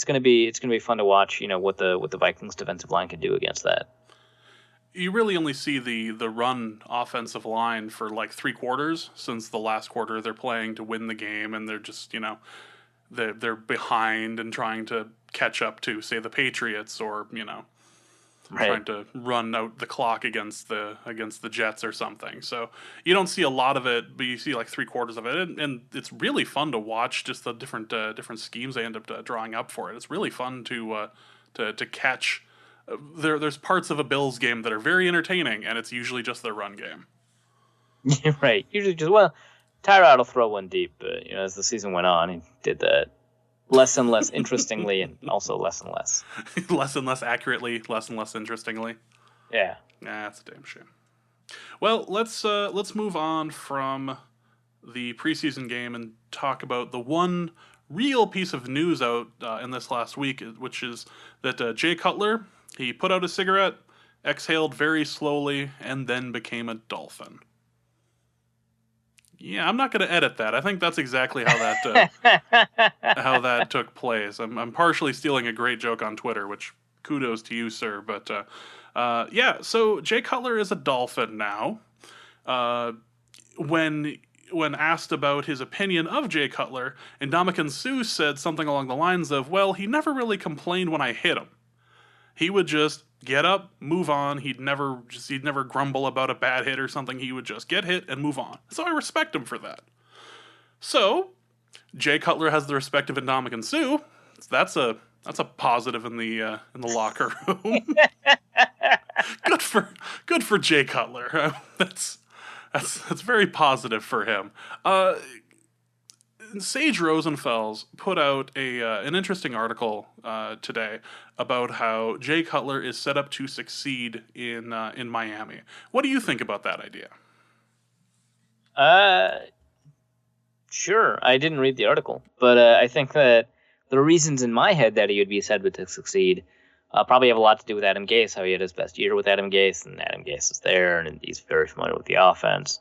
gonna be fun to watch. What the Vikings defensive line can do against that. You really only see the run offensive line for 3 quarters, since the last quarter they're playing to win the game, and they're just they're behind and trying to catch up to, say, the Patriots, or trying to run out the clock against the Jets or something. So you don't see a lot of it, but you see 3 quarters of it, and it's really fun to watch just the different schemes they end up drawing up for it. It's really fun to catch. There's parts of a Bills game that are very entertaining, and it's usually just their run game. Right. Usually just, Tyrod will throw one deep, but as the season went on, he did that less and less interestingly, and also less and less. Less and less accurately, less and less interestingly. Yeah. Nah, that's a damn shame. Well, let's move on from the preseason game and talk about the one real piece of news out in this last week, which is that Jay Cutler, he put out a cigarette, exhaled very slowly, and then became a dolphin. Yeah, I'm not going to edit that. I think that's exactly how that took place. I'm partially stealing a great joke on Twitter, which kudos to you, sir. But so Jay Cutler is a Dolphin now. When asked about his opinion of Jay Cutler, Ndamukong Suh said something along the lines of, "Well, he never really complained when I hit him." He would just get up, move on. He'd never grumble about a bad hit or something. He would just get hit and move on. So I respect him for that. So Jay Cutler has the respect of Ndamukong Suh. That's a positive in the locker room. good for Jay Cutler. That's very positive for him. Sage Rosenfels put out an interesting article today about how Jay Cutler is set up to succeed in Miami. What do you think about that idea? Sure. I didn't read the article, but I think that the reasons in my head that he would be set up to succeed probably have a lot to do with Adam Gase, how he had his best year with Adam Gase, and Adam Gase is there, and he's very familiar with the offense.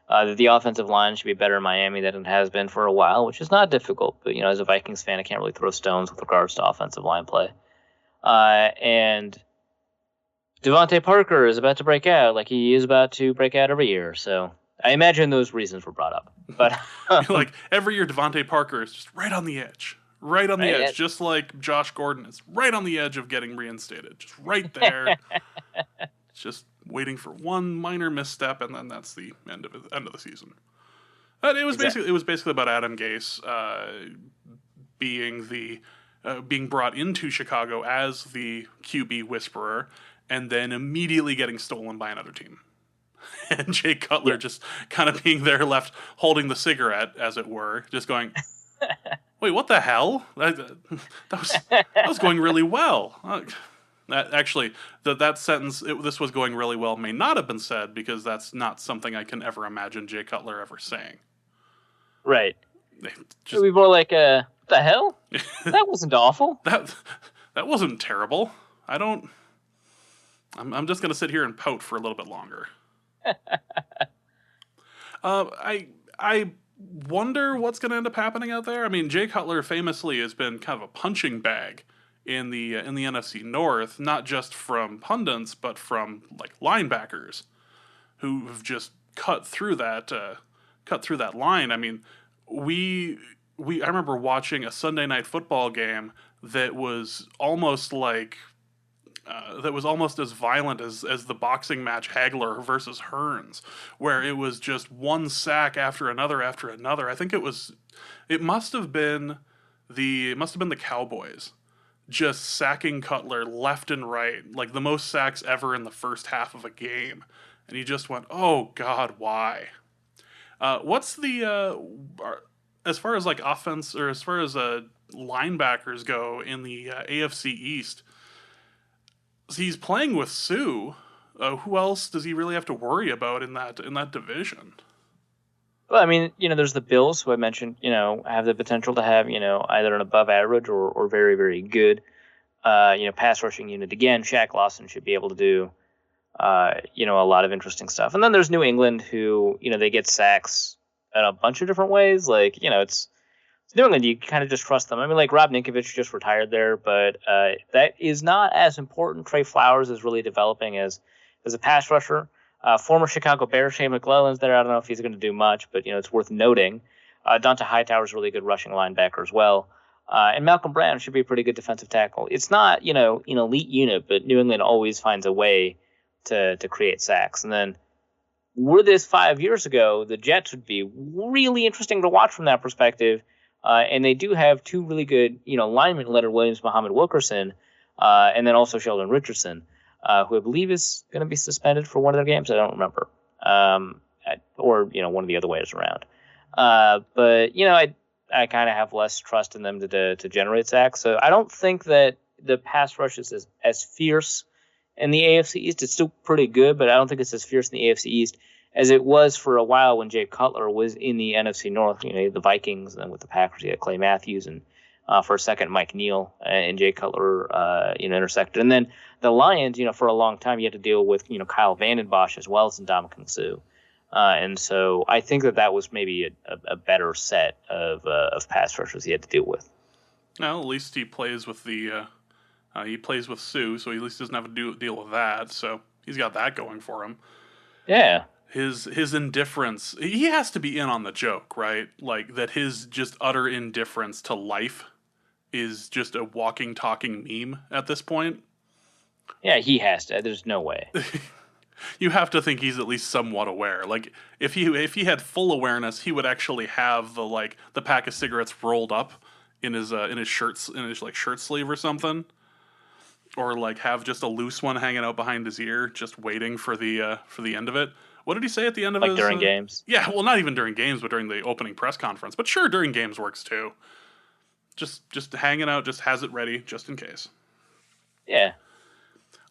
The offensive line should be better in Miami than it has been for a while, which is not difficult. But, as a Vikings fan, I can't really throw stones with regards to offensive line play. And Devontae Parker is about to break out like he is about to break out every year. So I imagine those reasons were brought up. But like every year, Devontae Parker is just right on the edge. Right on the edge, just like Josh Gordon is right on the edge of getting reinstated. Just right there. Just waiting for one minor misstep, and then that's the end of the season. But it was basically about Adam Gase being brought into Chicago as the QB whisperer, and then immediately getting stolen by another team. And Jay Cutler just kind of being there, left holding the cigarette, as it were, just going, "Wait, what the hell? That was going really well." That sentence, "this was going really well," may not have been said, because that's not something I can ever imagine Jay Cutler ever saying. Right. It would be more like, what the hell? That wasn't awful. That wasn't terrible. I'm just going to sit here and pout for a little bit longer. I wonder what's going to end up happening out there. I mean, Jay Cutler famously has been kind of a punching bag in the NFC North, not just from pundits, but from like linebackers who have just cut through that line. I mean, I remember watching a Sunday Night Football game that was almost as violent as the boxing match Hagler versus Hearns, where it was just one sack after another after another. I think it must have been the Cowboys just sacking Cutler left and right, like the most sacks ever in the first half of a game. And he just went, "Oh God, why?" What's the as far as like offense, or as far as linebackers go in the AFC East? He's playing with Suh. Who else does he really have to worry about in that division? Well, I mean, there's the Bills, who I mentioned, have the potential to have, either an above average or very, very good, pass rushing unit. Again, Shaq Lawson should be able to do, a lot of interesting stuff. And then there's New England, who, they get sacks in a bunch of different ways. Like, it's New England, you kind of just trust them. I mean, like Rob Ninkovich just retired there, but that is not as important. Trey Flowers is really developing as a pass rusher. Former Chicago Bear Shane McClellan's there. I don't know if he's going to do much, but it's worth noting. Donta Hightower's really good rushing linebacker as well. And Malcolm Brown should be a pretty good defensive tackle. It's not an elite unit, but New England always finds a way to create sacks. And then were this 5 years ago, the Jets would be really interesting to watch from that perspective. And they do have two really good linemen, Leonard Williams, Muhammad Wilkerson, and then also Sheldon Richardson, who I believe is going to be suspended for one of their games. I don't remember. Or one of the other ways around. But I kind of have less trust in them to generate sacks. So I don't think that the pass rush is as fierce in the AFC East. It's still pretty good, but I don't think it's as fierce in the AFC East as it was for a while when Jay Cutler was in the NFC North. The Vikings, and then with the Packers, you had Clay Matthews, and for a second, Mike Neal and Jay Cutler, intersected. And then the Lions, for a long time, you had to deal with, Kyle Vanden Bosch as well as Ndamukong Suh. And so I think that was maybe a better set of pass rushers he had to deal with. Well, at least he plays with Suh, so he at least doesn't have to deal with that. So he's got that going for him. Yeah. His indifference, he has to be in on the joke, right? Like, that his just utter indifference to life is just a walking, talking meme at this point. Yeah, he has to. There's no way. You have to think he's at least somewhat aware. Like if he had full awareness, he would actually have the pack of cigarettes rolled up in his shirt sleeve or something, or like have just a loose one hanging out behind his ear, just waiting for the end of it. What did he say at the end of Like his? during games? Yeah, well, not even during games, but during the opening press conference. But sure, during games works too. Just hanging out, just has it ready just in case. Yeah.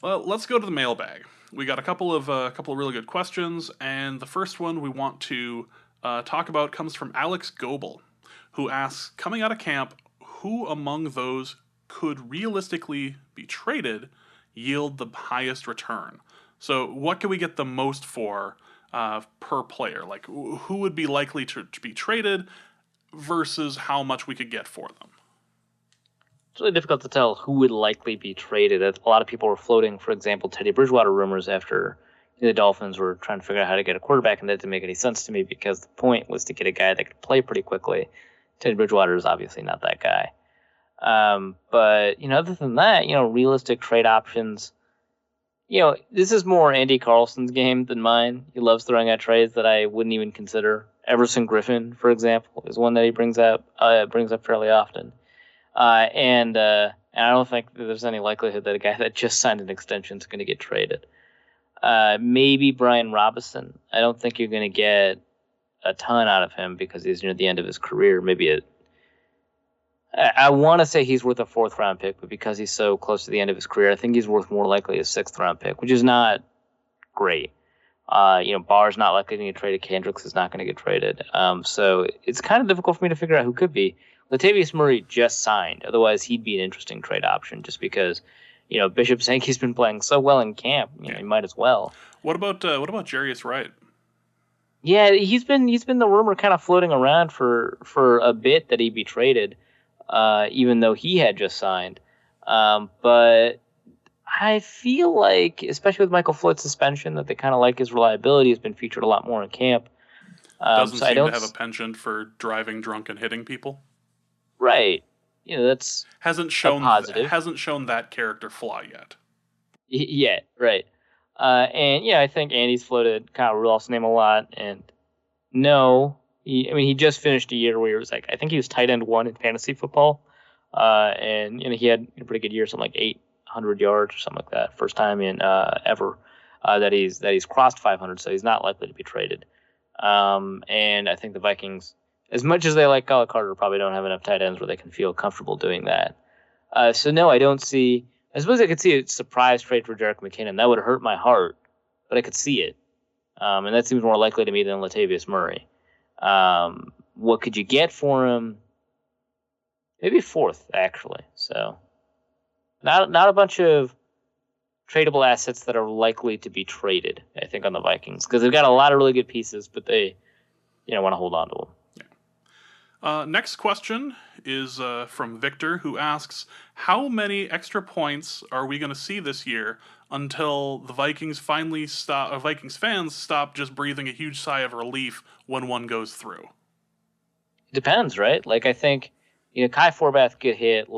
Well, let's go to the mailbag. We got a couple of really good questions, and the first one we want to talk about comes from Alex Goebel, who asks, coming out of camp, who among those could realistically be traded, yield the highest return? So, what can we get the most for per player? Like, who would be likely to be traded versus how much we could get for them? It's really difficult to tell who would likely be traded. A lot of people were floating, for example, Teddy Bridgewater rumors after the Dolphins were trying to figure out how to get a quarterback, and that didn't make any sense to me because the point was to get a guy that could play pretty quickly. Teddy Bridgewater is obviously not that guy. But, other than that, realistic trade options, this is more Andy Carlson's game than mine. He loves throwing out trades that I wouldn't even consider. Everson Griffin, for example, is one that he brings up fairly often. And I don't think that there's any likelihood that a guy that just signed an extension is going to get traded. Maybe Brian Robinson. I don't think you're going to get a ton out of him because he's near the end of his career. I want to say he's worth a 4th round pick, but because he's so close to the end of his career, I think he's worth more likely a 6th round pick, which is not great. Barr's not likely to get traded. Kendricks is not going to get traded. So it's kind of difficult for me to figure out who could be. Latavius Murray just signed. Otherwise, he'd be an interesting trade option just because, Bishop Sankey's been playing so well in camp. He might as well. What about Jarius Wright? Yeah, he's been the rumor kind of floating around for a bit that he'd be traded, even though he had just signed. But I feel like, especially with Michael Floyd's suspension, that they kind of like his reliability. Has been featured a lot more in camp. Doesn't seem to have a penchant for driving drunk and hitting people. Right. That's hasn't shown that character flaw yet. Yet, right. And I think Andy's floated Kyle Rudolph's name a lot. And no, he just finished a year where he was I think he was tight end 1 in fantasy football. And he had a pretty good year, something like 800 yards or something like that. First time in ever that he's crossed 500, so he's not likely to be traded. And I think the Vikings, as much as they like Kyle Carter, probably don't have enough tight ends where they can feel comfortable doing that. So no, I don't see. I suppose I could see a surprise trade for Jerick McKinnon. That would hurt my heart, but I could see it. And that seems more likely to me than Latavius Murray. What could you get for him? Maybe 4th, actually. So not a bunch of tradable assets that are likely to be traded, I think, on the Vikings. Because they've got a lot of really good pieces, but they want to hold on to them. Next question is from Victor, who asks, how many extra points are we going to see this year until the Vikings Vikings fans stop just breathing a huge sigh of relief when one goes through? It depends, right? I think, Kai Forbath could hit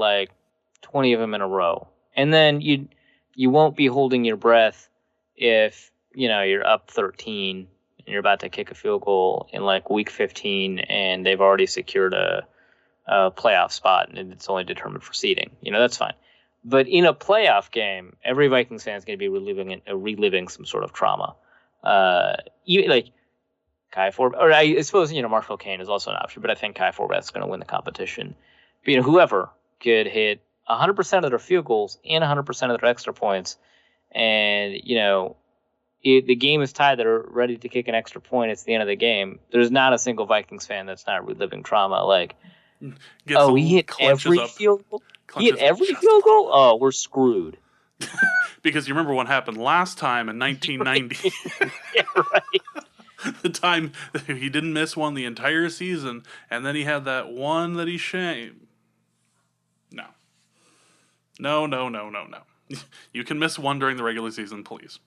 20 of them in a row. And then you won't be holding your breath if, you're up 13 and you're about to kick a field goal in week 15 and they've already secured a playoff spot and it's only determined for seeding. That's fine. But in a playoff game, every Vikings fan is going to be reliving some sort of trauma. Even Kai Forbath, or I suppose, Marshall Kane is also an option, but I think Kai Forbath is going to win the competition. But, whoever could hit 100% of their field goals and 100% of their extra points, and, the game is tied, they're ready to kick an extra point, it's the end of the game. There's not a single Vikings fan that's not reliving trauma. He hit every field goal? He hit every field goal? Oh, we're screwed. Because you remember what happened last time in 1990. Yeah, right. The time he didn't miss one the entire season, and then he had that one that he shamed. No. You can miss one during the regular season, please.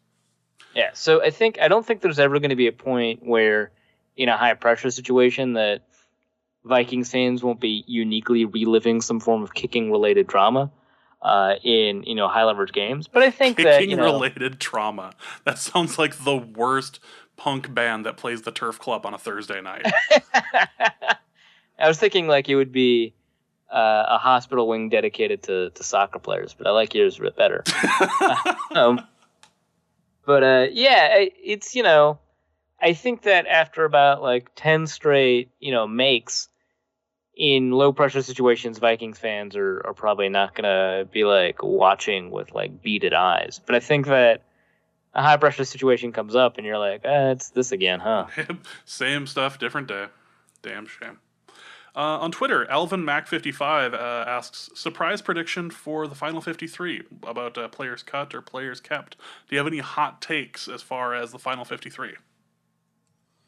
Yeah, so I don't think there's ever going to be a point where, in a high pressure situation, that Vikings fans won't be uniquely reliving some form of kicking related drama. in high leverage games. But I think that Kicking related trauma. That sounds like the worst punk band that plays the Turf Club on a Thursday night. I was thinking like it would be a hospital wing dedicated to soccer players, but I like yours better. It's I think that after about like 10 straight makes in low pressure situations, Vikings fans are probably not gonna be like watching with like beaded eyes. But I think that a high pressure situation comes up and you're like, it's this again, huh? Same stuff, different day. Damn shame. On Twitter, AlvinMac55 asks, surprise prediction for the final 53 about players cut or players kept. Do you have any hot takes as far as the final 53?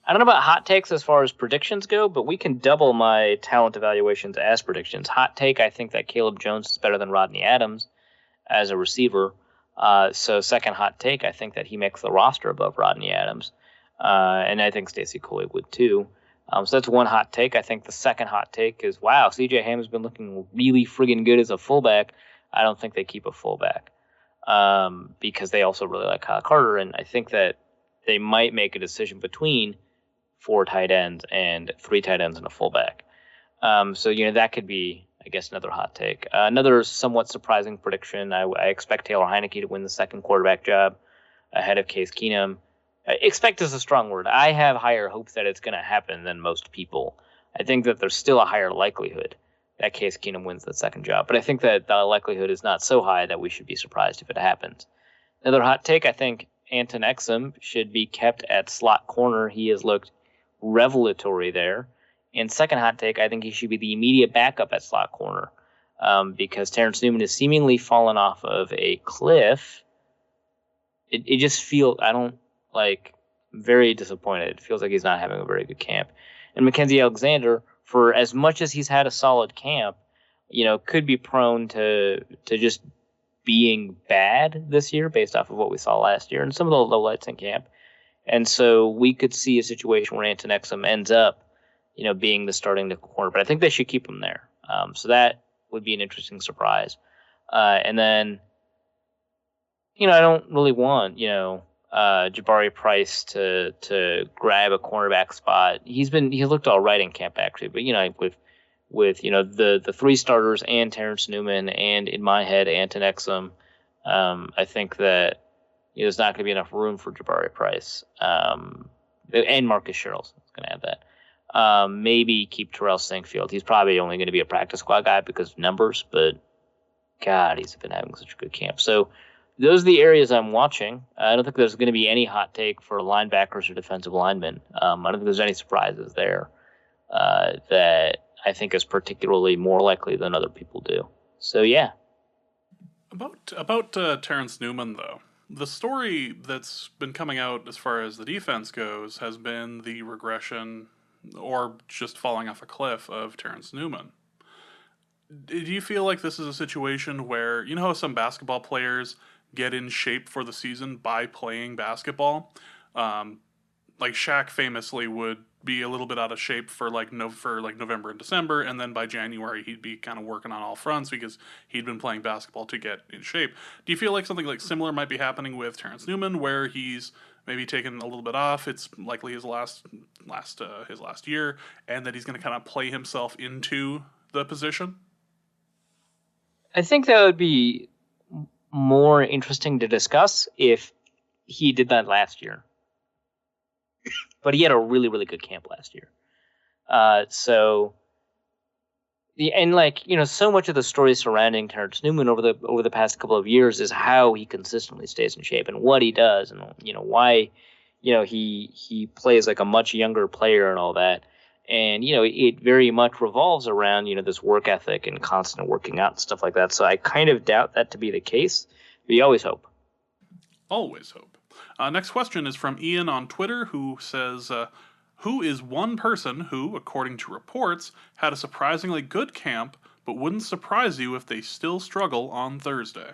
I don't know about hot takes as far as predictions go, but we can double my talent evaluations as predictions. Hot take, I think that Caleb Jones is better than Rodney Adams as a receiver. So second hot take, I think that he makes the roster above Rodney Adams. And I think Stacey Coley would too. So that's one hot take. I think the second hot take is, wow, C.J. Ham has been looking really friggin' good as a fullback. I don't think they keep a fullback because they also really like Kyle Carter. And I think that they might make a decision between 4 tight ends and 3 tight ends and a fullback. So that could be, I guess, another hot take. Another somewhat surprising prediction, I expect Taylor Heineke to win the second quarterback job ahead of Case Keenum. Expect is a strong word. I have higher hopes that it's going to happen than most people. I think that there's still a higher likelihood that Case Keenum wins the second job. But I think that the likelihood is not so high that we should be surprised if it happens. Another hot take, I think Anton Exum should be kept at slot corner. He has looked revelatory there. And second hot take, I think he should be the immediate backup at slot corner because Terrence Newman has seemingly fallen off of a cliff. It just feels, very disappointed. It feels like he's not having a very good camp. And Mackenzie Alexander, for as much as he's had a solid camp, could be prone to just being bad this year based off of what we saw last year and some of the lowlights in camp. And so we could see a situation where Anton Exum ends up, being the starting corner. But I think they should keep him there. So that would be an interesting surprise. And then, I don't really want, Jabari Price to grab a cornerback spot. He looked all right in camp actually, but with the 3 starters and Terrence Newman and in my head Anton Exum, I think that there's not going to be enough room for Jabari Price and Marcus Sherrills. I was going to add that. Maybe keep Terrell Sinkfield. He's probably only going to be a practice squad guy because of numbers, but God, he's been having such a good camp. So those are the areas I'm watching. I don't think there's going to be any hot take for linebackers or defensive linemen. I don't think there's any surprises there that I think is particularly more likely than other people do. So, yeah. About Terrence Newman, though, the story that's been coming out as far as the defense goes has been the regression or just falling off a cliff of Terrence Newman. Do you feel like this is a situation where, how some basketball players get in shape for the season by playing basketball? Like Shaq famously would be a little bit out of shape for November and December, and then by January he'd be kind of working on all fronts because he'd been playing basketball to get in shape. Do you feel like something like similar might be happening with Terrence Newman, where he's maybe taken a little bit off? It's likely his last year, and that he's going to kind of play himself into the position? I think that would be more interesting to discuss if he did that last year. But he had a really, really good camp last year. So much of the story surrounding Terrence Newman over the past couple of years is how he consistently stays in shape and what he does and why he plays like a much younger player and all that. And, it very much revolves around, this work ethic and constant working out and stuff like that. So I kind of doubt that to be the case. But you always hope. Always hope. Next question is from Ian on Twitter, who says, who is one person who, according to reports, had a surprisingly good camp, but wouldn't surprise you if they still struggle on Thursday?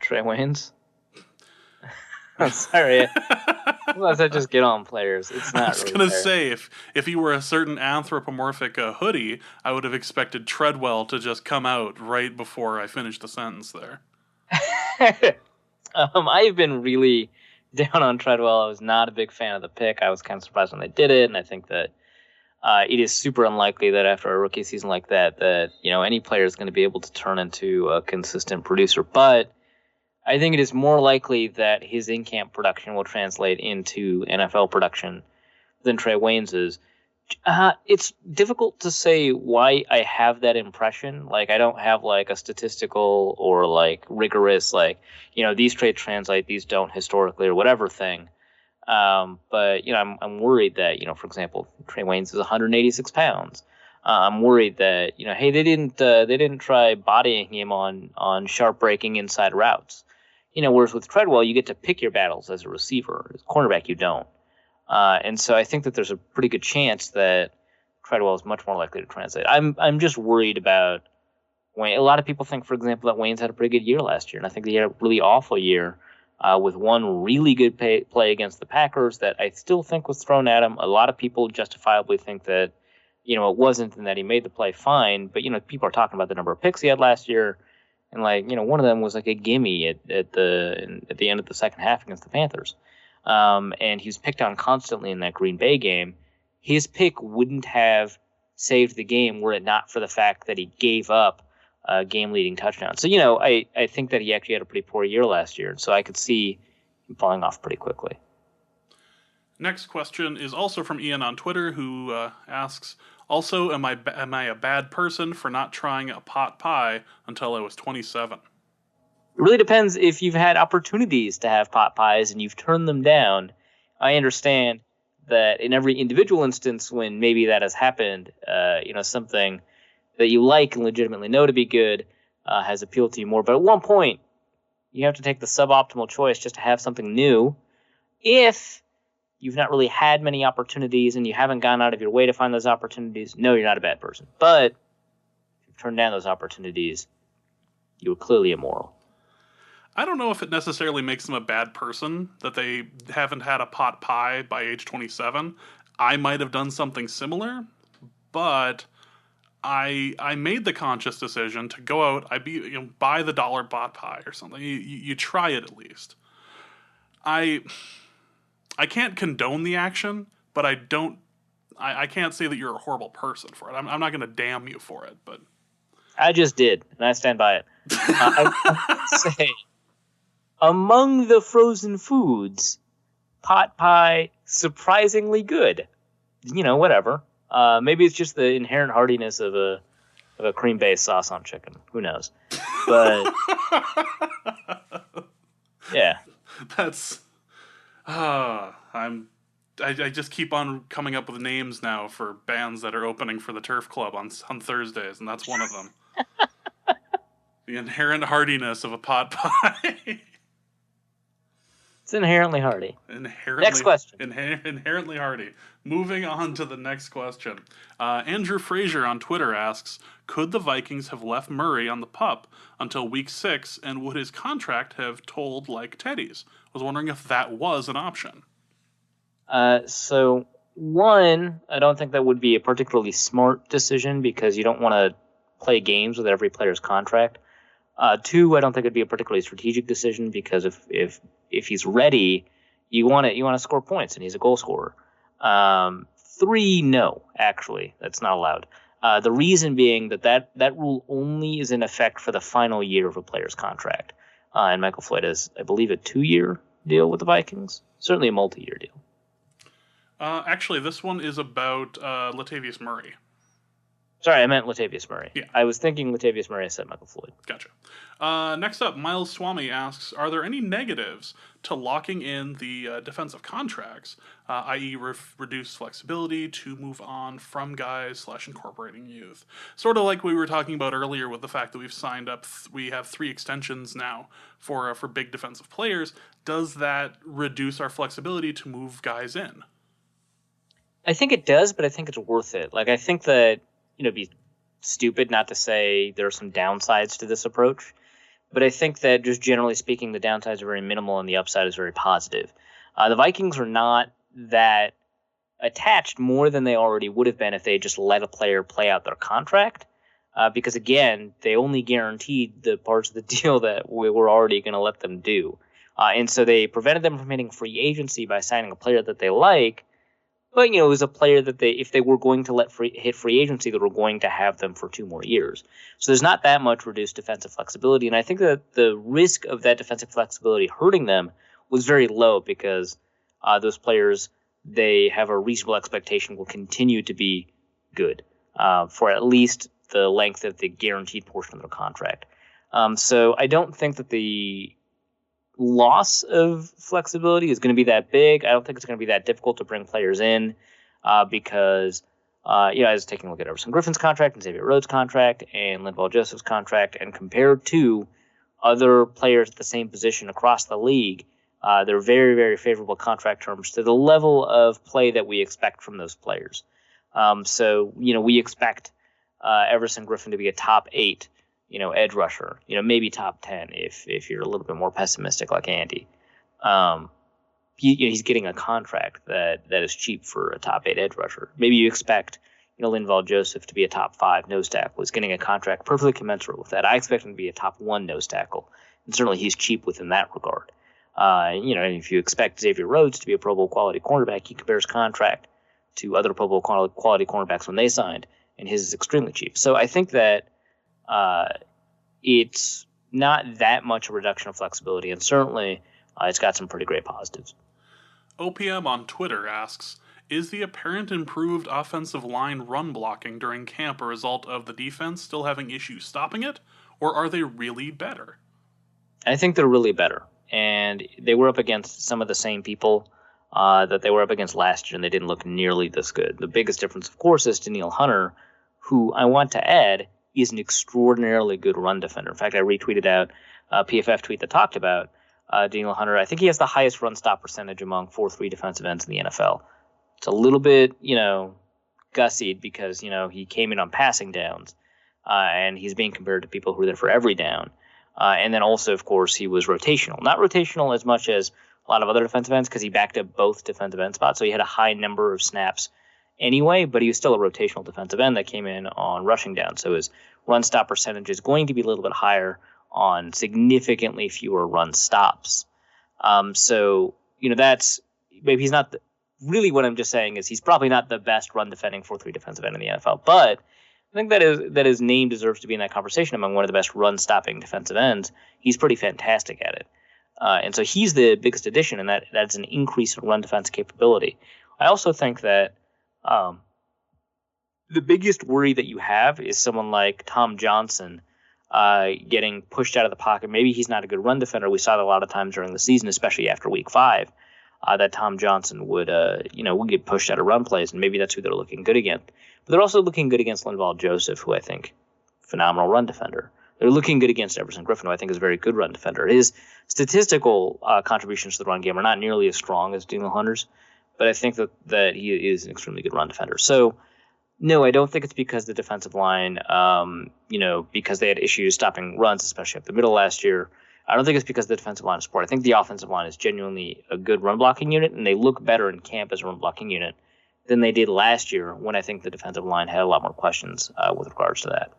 Trey Waynes? I'm sorry. Unless I just get on players. It's not I was really gonna fair. say if you were a certain anthropomorphic hoodie, I would have expected Treadwell to just come out right before I finished the sentence there. I've been really down on Treadwell. I was not a big fan of the pick. I was kind of surprised when they did it, and I think that it is super unlikely that after a rookie season like that, any player is going to be able to turn into a consistent producer. But I think it is more likely that his in-camp production will translate into NFL production than Trey Waynes's. It's difficult to say why I have that impression. Like, I don't have like a statistical or like rigorous, like, these traits translate, these don't historically or whatever thing. But I'm worried that, for example, Trey Waynes is 186 pounds. I'm worried that, hey, they didn't try bodying him on sharp breaking inside routes. Whereas with Treadwell, you get to pick your battles as a receiver. As a cornerback, you don't. And so I think that there's a pretty good chance that Treadwell is much more likely to translate. I'm just worried about Wayne. A lot of people think, for example, that Wayne's had a pretty good year last year, and I think he had a really awful year with one really good play against the Packers that I still think was thrown at him. A lot of people justifiably think that it wasn't, and that he made the play fine. But people are talking about the number of picks he had last year, and one of them was like a gimme at the end of the second half against the Panthers. And he was picked on constantly in that Green Bay game. His pick wouldn't have saved the game were it not for the fact that he gave up a game-leading touchdown. So, I think that he actually had a pretty poor year last year, so I could see him falling off pretty quickly. Next question is also from Ian on Twitter, who asks, also, am I a bad person for not trying a pot pie until I was 27? It really depends if you've had opportunities to have pot pies and you've turned them down. I understand that in every individual instance when maybe that has happened, something that you like and legitimately know to be good has appealed to you more. But at one point, you have to take the suboptimal choice just to have something new. If you've not really had many opportunities and you haven't gone out of your way to find those opportunities, no, you're not a bad person. But if you've turned down those opportunities, you were clearly immoral. I don't know if it necessarily makes them a bad person that they haven't had a pot pie by age 27. I might have done something similar, but I made the conscious decision to go out. Buy the dollar pot pie or something. You try it at least. I can't condone the action, but I can't say that you're a horrible person for it. I'm not going to damn you for it, but I just did, and I stand by it. I would say, among the frozen foods, pot pie, surprisingly good. Whatever. Maybe it's just the inherent heartiness of a cream-based sauce on chicken. Who knows? But yeah, that's. I just keep on coming up with names now for bands that are opening for the Turf Club on Thursdays, and that's one of them. The inherent heartiness of a pot pie. It's inherently hearty. Next question. Inherently hearty. Moving on to the next question. Andrew Frazier on Twitter asks, could the Vikings have left Murray on the PUP until week 6, and would his contract have told like Teddy's? I was wondering if that was an option. So, one, I don't think that would be a particularly smart decision because you don't want to play games with every player's contract. Two, I don't think it'd be a particularly strategic decision because if he's ready, you want to score points and he's a goal scorer. Three, no, actually, that's not allowed. The reason being that rule only is in effect for the final year of a player's contract. And Michael Floyd has, I believe, a 2-year deal with the Vikings. Certainly a multi-year deal. Actually, this one is about Latavius Murray. Sorry, I meant Latavius Murray. Yeah. I was thinking Latavius Murray. I said Michael Floyd. Gotcha. Next up, Miles Swami asks, are there any negatives to locking in the defensive contracts, i.e. reduced flexibility to move on from guys / incorporating youth? Sort of like we were talking about earlier with the fact that we've signed up, we have 3 extensions now for big defensive players. Does that reduce our flexibility to move guys in? I think it does, but I think it's worth it. Like, I think that, it'd be stupid not to say there are some downsides to this approach. but I think that just generally speaking, the downsides are very minimal and the upside is very positive. The Vikings are not that attached more than they already would have been if they just let a player play out their contract. Because, again, they only guaranteed the parts of the deal that we were already going to let them do. And so they prevented them from hitting free agency by signing a player that they like. But, it was a player that if they were going to hit free agency, they were going to have them for 2 more years. So there's not that much reduced defensive flexibility. And I think that the risk of that defensive flexibility hurting them was very low because those players, they have a reasonable expectation will continue to be good for at least the length of the guaranteed portion of their contract. So I don't think that the loss of flexibility is going to be that big. I don't think it's going to be that difficult to bring players in because, I was taking a look at Everson Griffin's contract and Xavier Rhodes' contract and Linval Joseph's contract, and compared to other players at the same position across the league, they're very, very favorable contract terms to the level of play that we expect from those players. So, we expect Everson Griffin to be a top 8, edge rusher, maybe top 10 if you're a little bit more pessimistic like Andy. He's getting a contract that is cheap for a top 8 edge rusher. Maybe you expect, Linval Joseph to be a top 5 nose tackle. He's getting a contract perfectly commensurate with that. I expect him to be a top 1 nose tackle, and certainly he's cheap within that regard. And if you expect Xavier Rhodes to be a Pro Bowl quality cornerback, he compares contract to other Pro Bowl quality cornerbacks when they signed, and his is extremely cheap. So I think that it's not that much a reduction of flexibility, and certainly it's got some pretty great positives. OPM on Twitter asks, is the apparent improved offensive line run blocking during camp a result of the defense still having issues stopping it, or are they really better? I think they're really better, and they were up against some of the same people that they were up against last year, and they didn't look nearly this good. The biggest difference, of course, is Danielle Hunter, who I want to add is an extraordinarily good run defender. In fact, I retweeted out a PFF tweet that talked about Danielle Hunter. I think he has the highest run stop percentage among 4-3 defensive ends in the NFL. It's a little bit, gussied because, he came in on passing downs, and he's being compared to people who are there for every down. And then also, of course, he was rotational. Not rotational as much as a lot of other defensive ends because he backed up both defensive end spots, so he had a high number of snaps anyway, but he was still a rotational defensive end that came in on rushing down. So his run stop percentage is going to be a little bit higher on significantly fewer run stops. So, that's maybe he's not really what I'm just saying is he's probably not the best run defending 4-3 defensive end in the NFL, but I think that his name deserves to be in that conversation among one of the best run stopping defensive ends. He's pretty fantastic at it. And so he's the biggest addition, and that's an increase in run defense capability. I also think that the biggest worry that you have is someone like Tom Johnson getting pushed out of the pocket. Maybe he's not a good run defender. We saw it a lot of times during the season, especially after week 5, that Tom Johnson would get pushed out of run plays, and maybe that's who they're looking good against. But they're also looking good against Linval Joseph, who I think phenomenal run defender. They're looking good against Everson Griffin, who I think is a very good run defender. His statistical contributions to the run game are not nearly as strong as Danielle Hunter's, but I think that he is an extremely good run defender. So, no, I don't think it's because the defensive line, because they had issues stopping runs, especially up the middle last year. I don't think it's because the defensive line is poor. I think the offensive line is genuinely a good run blocking unit, and they look better in camp as a run blocking unit than they did last year when I think the defensive line had a lot more questions with regards to that.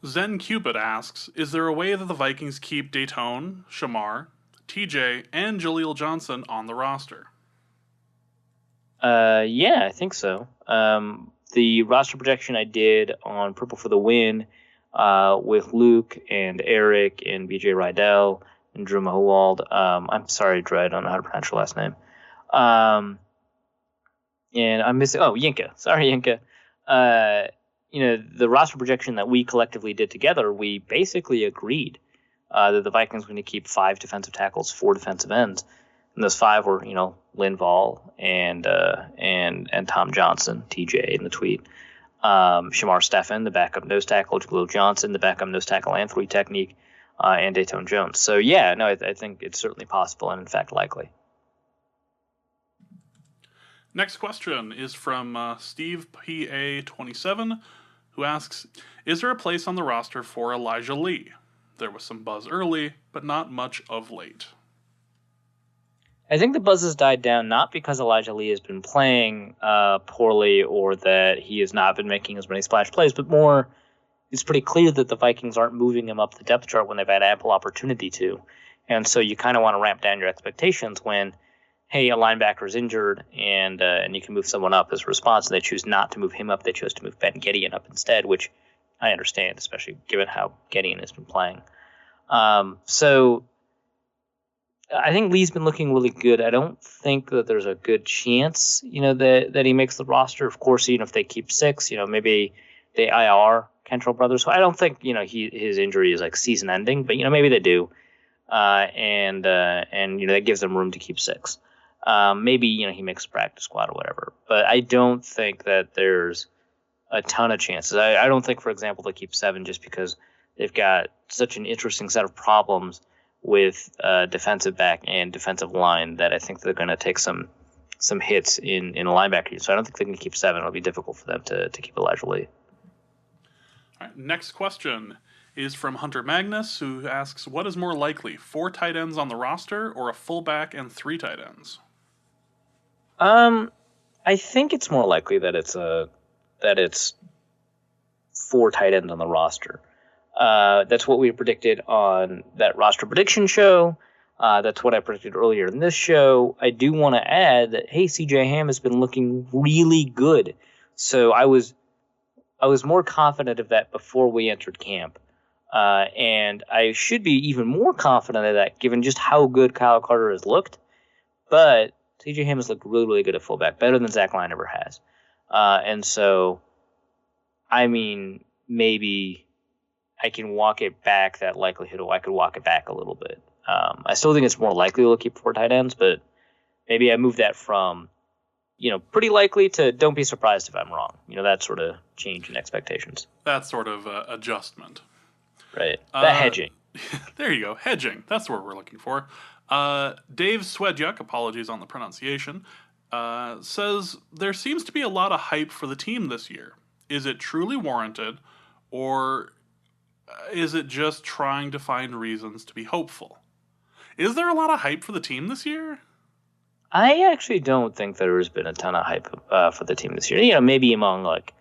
Zen Cupid asks, is there a way that the Vikings keep Dayton, Shamar, TJ, and Jaleel Johnson on the roster? Yeah, I think so. The roster projection I did on Purple for the Win with Luke and Eric and BJ Rydell and Drew Mahowald. I'm sorry, Drew, I don't know how to pronounce your last name. And I'm missing... Oh, Yinka. Sorry, Yinka. The roster projection that we collectively did together, we basically agreed that the Vikings were going to keep 5 defensive tackles, 4 defensive ends. And those 5 were, Linval and Tom Johnson, TJ in the tweet. Shamar Stephan, the backup nose tackle, Jaleel Johnson, the backup nose tackle and 3 technique, and Dayton Jones. So, yeah, no, I think it's certainly possible and, in fact, likely. Next question is from Steve PA27, who asks, is there a place on the roster for Elijah Lee? There was some buzz early, but not much of late. I think the buzz has died down not because Elijah Lee has been playing poorly or that he has not been making as many splash plays, but more it's pretty clear that the Vikings aren't moving him up the depth chart when they've had ample opportunity to. And so you kind of want to ramp down your expectations when, hey, a linebacker is injured and you can move someone up as a response, and they choose not to move him up. They chose to move Ben Gideon up instead, which I understand, especially given how Gideon has been playing. So I think Lee's been looking really good. I don't think that there's a good chance, that he makes the roster. Of course, if they keep 6, maybe they IR Kentrell Brothers. So I don't think, his injury is like season ending, but maybe they do. And that gives them room to keep 6. Maybe, he makes a practice squad or whatever. But I don't think that there's a ton of chances. I don't think, for example, they'll keep 7 just because they've got such an interesting set of problems with defensive back and defensive line that I think they're going to take some hits in a linebacker. So I don't think they can keep 7. It'll be difficult for them to keep Elijah Lee. All right, next question is from Hunter Magnus, who asks, what is more likely, 4 tight ends on the roster or a fullback and 3 tight ends? I think it's more likely that it's 4 tight ends on the roster. That's what we predicted on that roster prediction show. That's what I predicted earlier in this show. I do want to add that, hey, CJ Ham has been looking really good. So I was more confident of that before we entered camp. And I should be even more confident of that given just how good Kyle Carter has looked. But CJ Ham has looked really, really good at fullback, better than Zach Line ever has. And so, I mean, maybe I can walk it back, that likelihood, or I could walk it back a little bit. I still think it's more likely they'll keep 4 tight ends, but maybe I move that from, pretty likely to don't be surprised if I'm wrong. That sort of change in expectations. That sort of adjustment. Right. That hedging. There you go. Hedging. That's what we're looking for. Dave Swedjuk, apologies on the pronunciation, says there seems to be a lot of hype for the team this year. Is it truly warranted, or is it just trying to find reasons to be hopeful? Is there a lot of hype for the team this year? I actually don't think there has been a ton of hype for the team this year. Maybe among like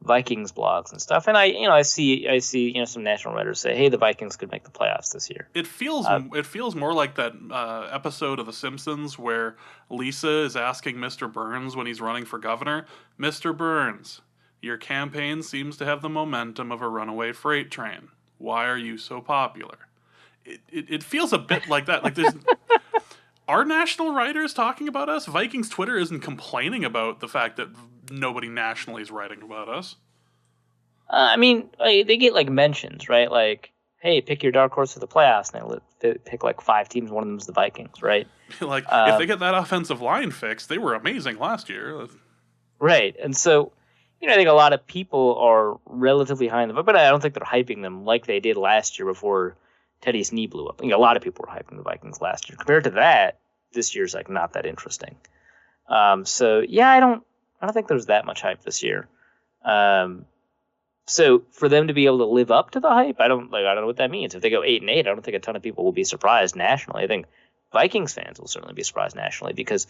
Vikings blogs and stuff. And I see some national writers say, hey, the Vikings could make the playoffs this year. It feels more like that episode of The Simpsons where Lisa is asking Mr. Burns when he's running for governor, Mr. Burns, your campaign seems to have the momentum of a runaway freight train. Why are you so popular? It feels a bit like that. Like there's are national writers talking about us? Vikings Twitter isn't complaining about the fact that nobody nationally is writing about us. They get like mentions, right? Like, hey, pick your dark horse for the playoffs, and they pick like 5 teams. One of them is the Vikings, right? Like, if they get that offensive line fixed, they were amazing last year. Right, and so, I think a lot of people are relatively high in the, but I don't think they're hyping them like they did last year before Teddy's knee blew up. A lot of people were hyping the Vikings last year. Compared to that, this year's like not that interesting. So yeah, I don't think there's that much hype this year. So for them to be able to live up to the hype, I don't know what that means. If they go 8-8, I don't think a ton of people will be surprised nationally. I think Vikings fans will certainly be surprised nationally because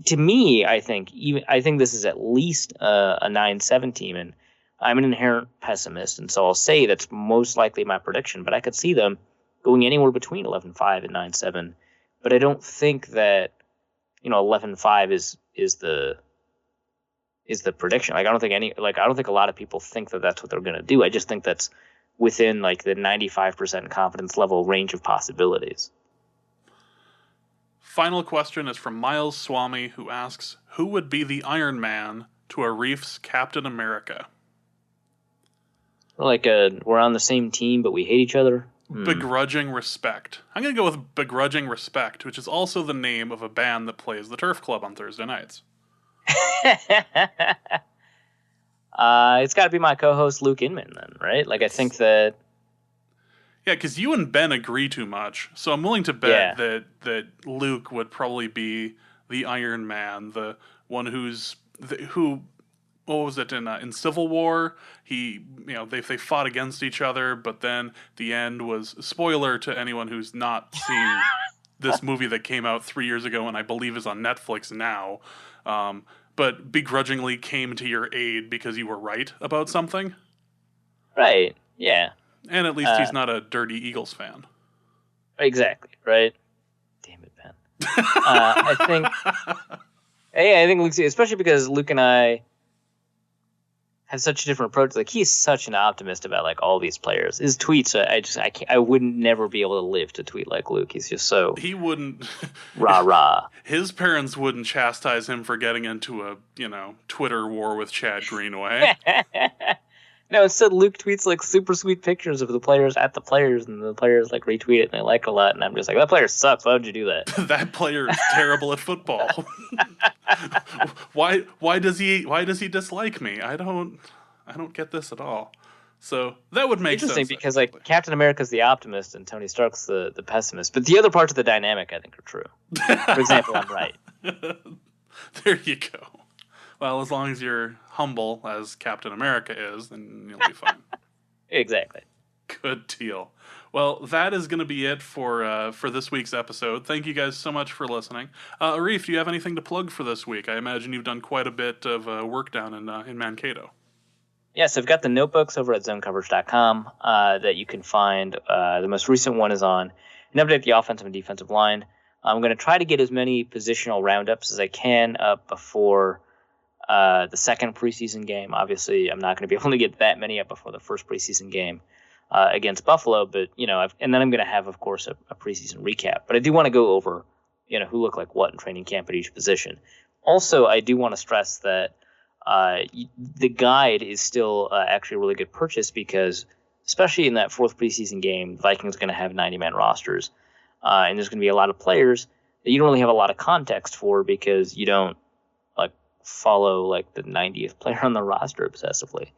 to me, I think this is at least a 9-7 team, and I'm an inherent pessimist, and so I'll say that's most likely my prediction. But I could see them going anywhere between 11-5 and 9-7. But I don't think that 11-5 is the prediction. Like I don't think a lot of people think that that's what they're going to do. I just think that's within like the 95% confidence level range of possibilities. Final question is from Miles Swami, who asks, who would be the Iron Man to Arif's Captain America? We're on the same team, but we hate each other. Begrudging Respect. I'm going to go with Begrudging Respect, which is also the name of a band that plays the Turf Club on Thursday nights. It's got to be my co-host Luke Inman then, right? Like I think that. Yeah, because you and Ben agree too much, so I'm willing to bet that Luke would probably be the Iron Man, the one who what was it in Civil War? They fought against each other, but then the end was spoiler to anyone who's not seen this movie that came out 3 years ago and I believe is on Netflix now. But begrudgingly came to your aid because you were right about something. Right. Yeah. And at least he's not a dirty Eagles fan. Exactly. Right. Damn it, Ben. I think. Yeah, I think Luke, especially because Luke and I have such a different approach. Like, he's such an optimist about like all these players. His tweets, I wouldn't never be able to live to tweet like Luke. He's just so he wouldn't rah rah. His parents wouldn't chastise him for getting into a Twitter war with Chad Greenway. No, instead Luke tweets like super sweet pictures of the players at the players, and the players like retweet it and they like it a lot. And I'm just like, that player sucks. Why would you do that? That player is terrible at football. Why does he dislike me? I don't get this at all. So that would make interesting sense, because like Captain America's the optimist and Tony Stark's the pessimist. But the other parts of the dynamic I think are true. For example, I'm right. There you go. Well, as long as you're humble as Captain America is, then you'll be fine. Exactly. Good deal. Well, that is going to be it for this week's episode. Thank you guys so much for listening. Arif, do you have anything to plug for this week? I imagine you've done quite a bit of work down in Mankato. Yes, I've got the notebooks over at zonecoverage.com that you can find. The most recent one is on an update the offensive and defensive line. I'm going to try to get as many positional roundups as I can up before the second preseason game. Obviously, I'm not going to be able to get that many up before the first preseason game against Buffalo, but and then I'm going to have, of course, a preseason recap. But I do want to go over, who looked like what in training camp at each position. Also, I do want to stress that the guide is still actually a really good purchase because, especially in that fourth preseason game, the Vikings are going to have 90-man rosters, and there's going to be a lot of players that you don't really have a lot of context for because you don't follow like the 90th player on the roster obsessively.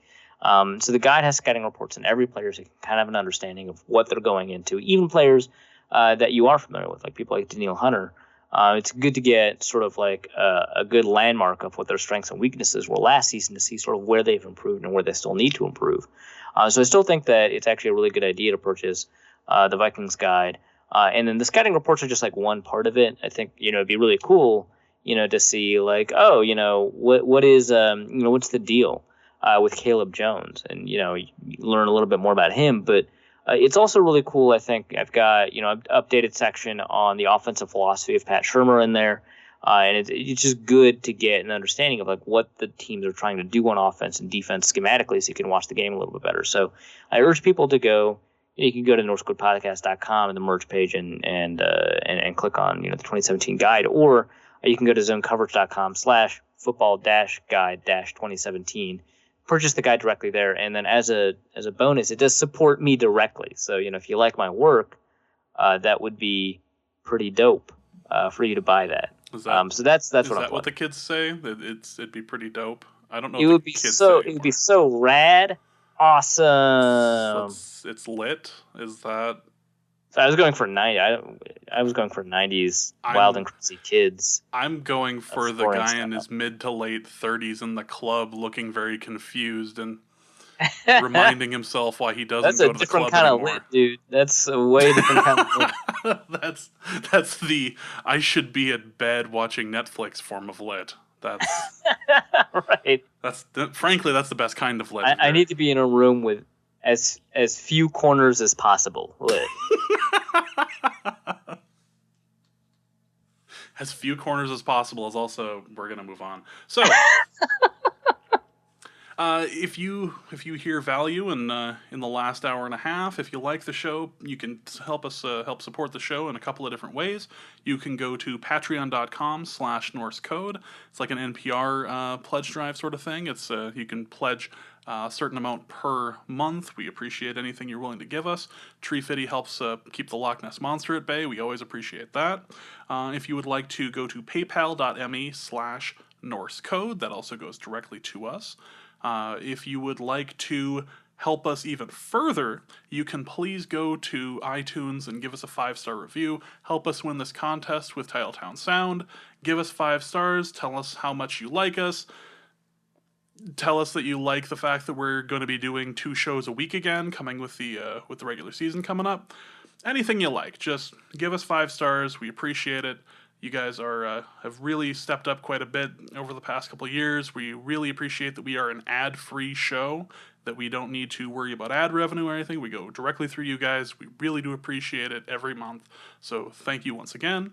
So the guide has scouting reports on every player so you can kind of have an understanding of what they're going into, even players that you are familiar with, like people like Danielle Hunter. It's good to get sort of like a good landmark of what their strengths and weaknesses were last season to see sort of where they've improved and where they still need to improve. So I still think that it's actually a really good idea to purchase the Vikings guide. And then the scouting reports are just like one part of it. I think, it'd be really cool to see like, what is, what's the deal with Caleb Jones, and, you learn a little bit more about him. But it's also really cool. I think I've got, an updated section on the offensive philosophy of Pat Shurmur in there. And it's just good to get an understanding of like what the teams are trying to do on offense and defense schematically so you can watch the game a little bit better. So I urge people to go. You can go to NorseCodePodcast.com and the merch page and click on, the 2017 guide, or you can go to zonecoverage.com/football-guide-2017. Purchase the guide directly there, and then as a bonus, it does support me directly. So if you like my work, that would be pretty dope for you to buy that. So that's what the kids say? That it'd be pretty dope. I don't know. It would be so rad, awesome. So it's lit. Is that? So I was going for 90. I was going for 90s Wild and Crazy Kids. I'm going for the guy in his mid to late 30s in the club, looking very confused and reminding himself why he doesn't go to the club anymore. That's a different kind of lit, dude. That's a way different kind of lit. That's the I should be in bed watching Netflix form of lit. That's right. Frankly, that's the best kind of lit. I need to be in a room with as few corners as possible lit. As few corners as possible is also, we're going to move on. So, if you hear value in the last hour and a half, if you like the show, you can help support the show in a couple of different ways. You can go to patreon.com/Norse Code. It's like an NPR pledge drive sort of thing. It's you can pledge a certain amount per month. We appreciate anything you're willing to give us. Tree Fitty helps keep the Loch Ness Monster at bay. We always appreciate that. If you would like to go to paypal.me/Norse Code, that also goes directly to us. If you would like to help us even further, you can please go to iTunes and give us a 5-star review. Help us win this contest with Titletown Sound. Give us 5 stars. Tell us how much you like us. Tell us that you like the fact that we're going to be doing 2 shows a week again, coming with the regular season coming up. Anything you like, just give us 5 stars. We appreciate it. You guys have really stepped up quite a bit over the past couple of years. We really appreciate that we are an ad-free show, that we don't need to worry about ad revenue or anything. We go directly through you guys. We really do appreciate it every month. So thank you once again.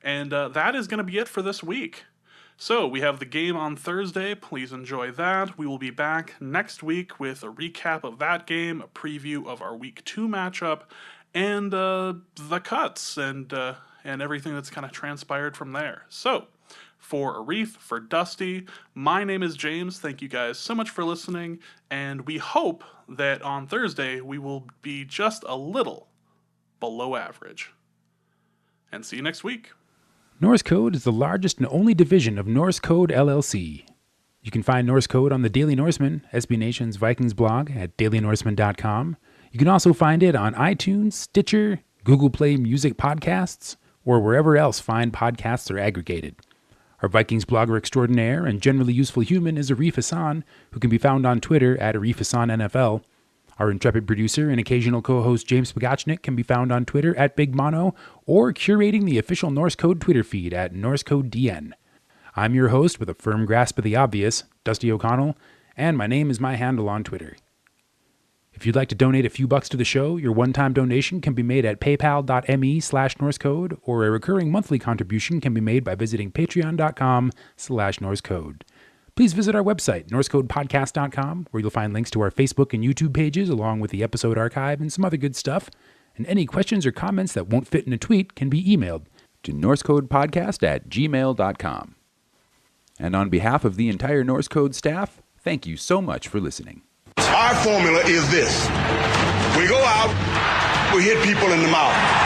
And that is going to be it for this week. So we have the game on Thursday. Please enjoy that. We will be back next week with a recap of that game, a preview of our Week 2 matchup, and the cuts and everything that's kind of transpired from there. So for Arif, for Dusty, my name is James. Thank you guys so much for listening, and we hope that on Thursday we will be just a little below average. And see you next week. Norse Code is the largest and only division of Norse Code LLC. You can find Norse Code on the Daily Norseman, SB Nation's Vikings blog at dailynorseman.com. You can also find it on iTunes, Stitcher, Google Play Music Podcasts, or wherever else fine podcasts are aggregated. Our Vikings blogger extraordinaire and generally useful human is Arif Hassan, who can be found on Twitter at Arif Hassan NFL. Our intrepid producer and occasional co-host James Pogachnik can be found on Twitter at Big Mono or curating the official Norse Code Twitter feed at NorseCodeDN. I'm your host with a firm grasp of the obvious, Dusty O'Connell, and my name is my handle on Twitter. If you'd like to donate a few bucks to the show, your one-time donation can be made at paypal.me/NorseCode, or a recurring monthly contribution can be made by visiting patreon.com/NorseCode. Please visit our website, norsecodepodcast.com, where you'll find links to our Facebook and YouTube pages, along with the episode archive and some other good stuff. And any questions or comments that won't fit in a tweet can be emailed to norsecodepodcast@gmail.com. And on behalf of the entire Norse Code staff, thank you so much for listening. Our formula is this. We go out, we hit people in the mouth.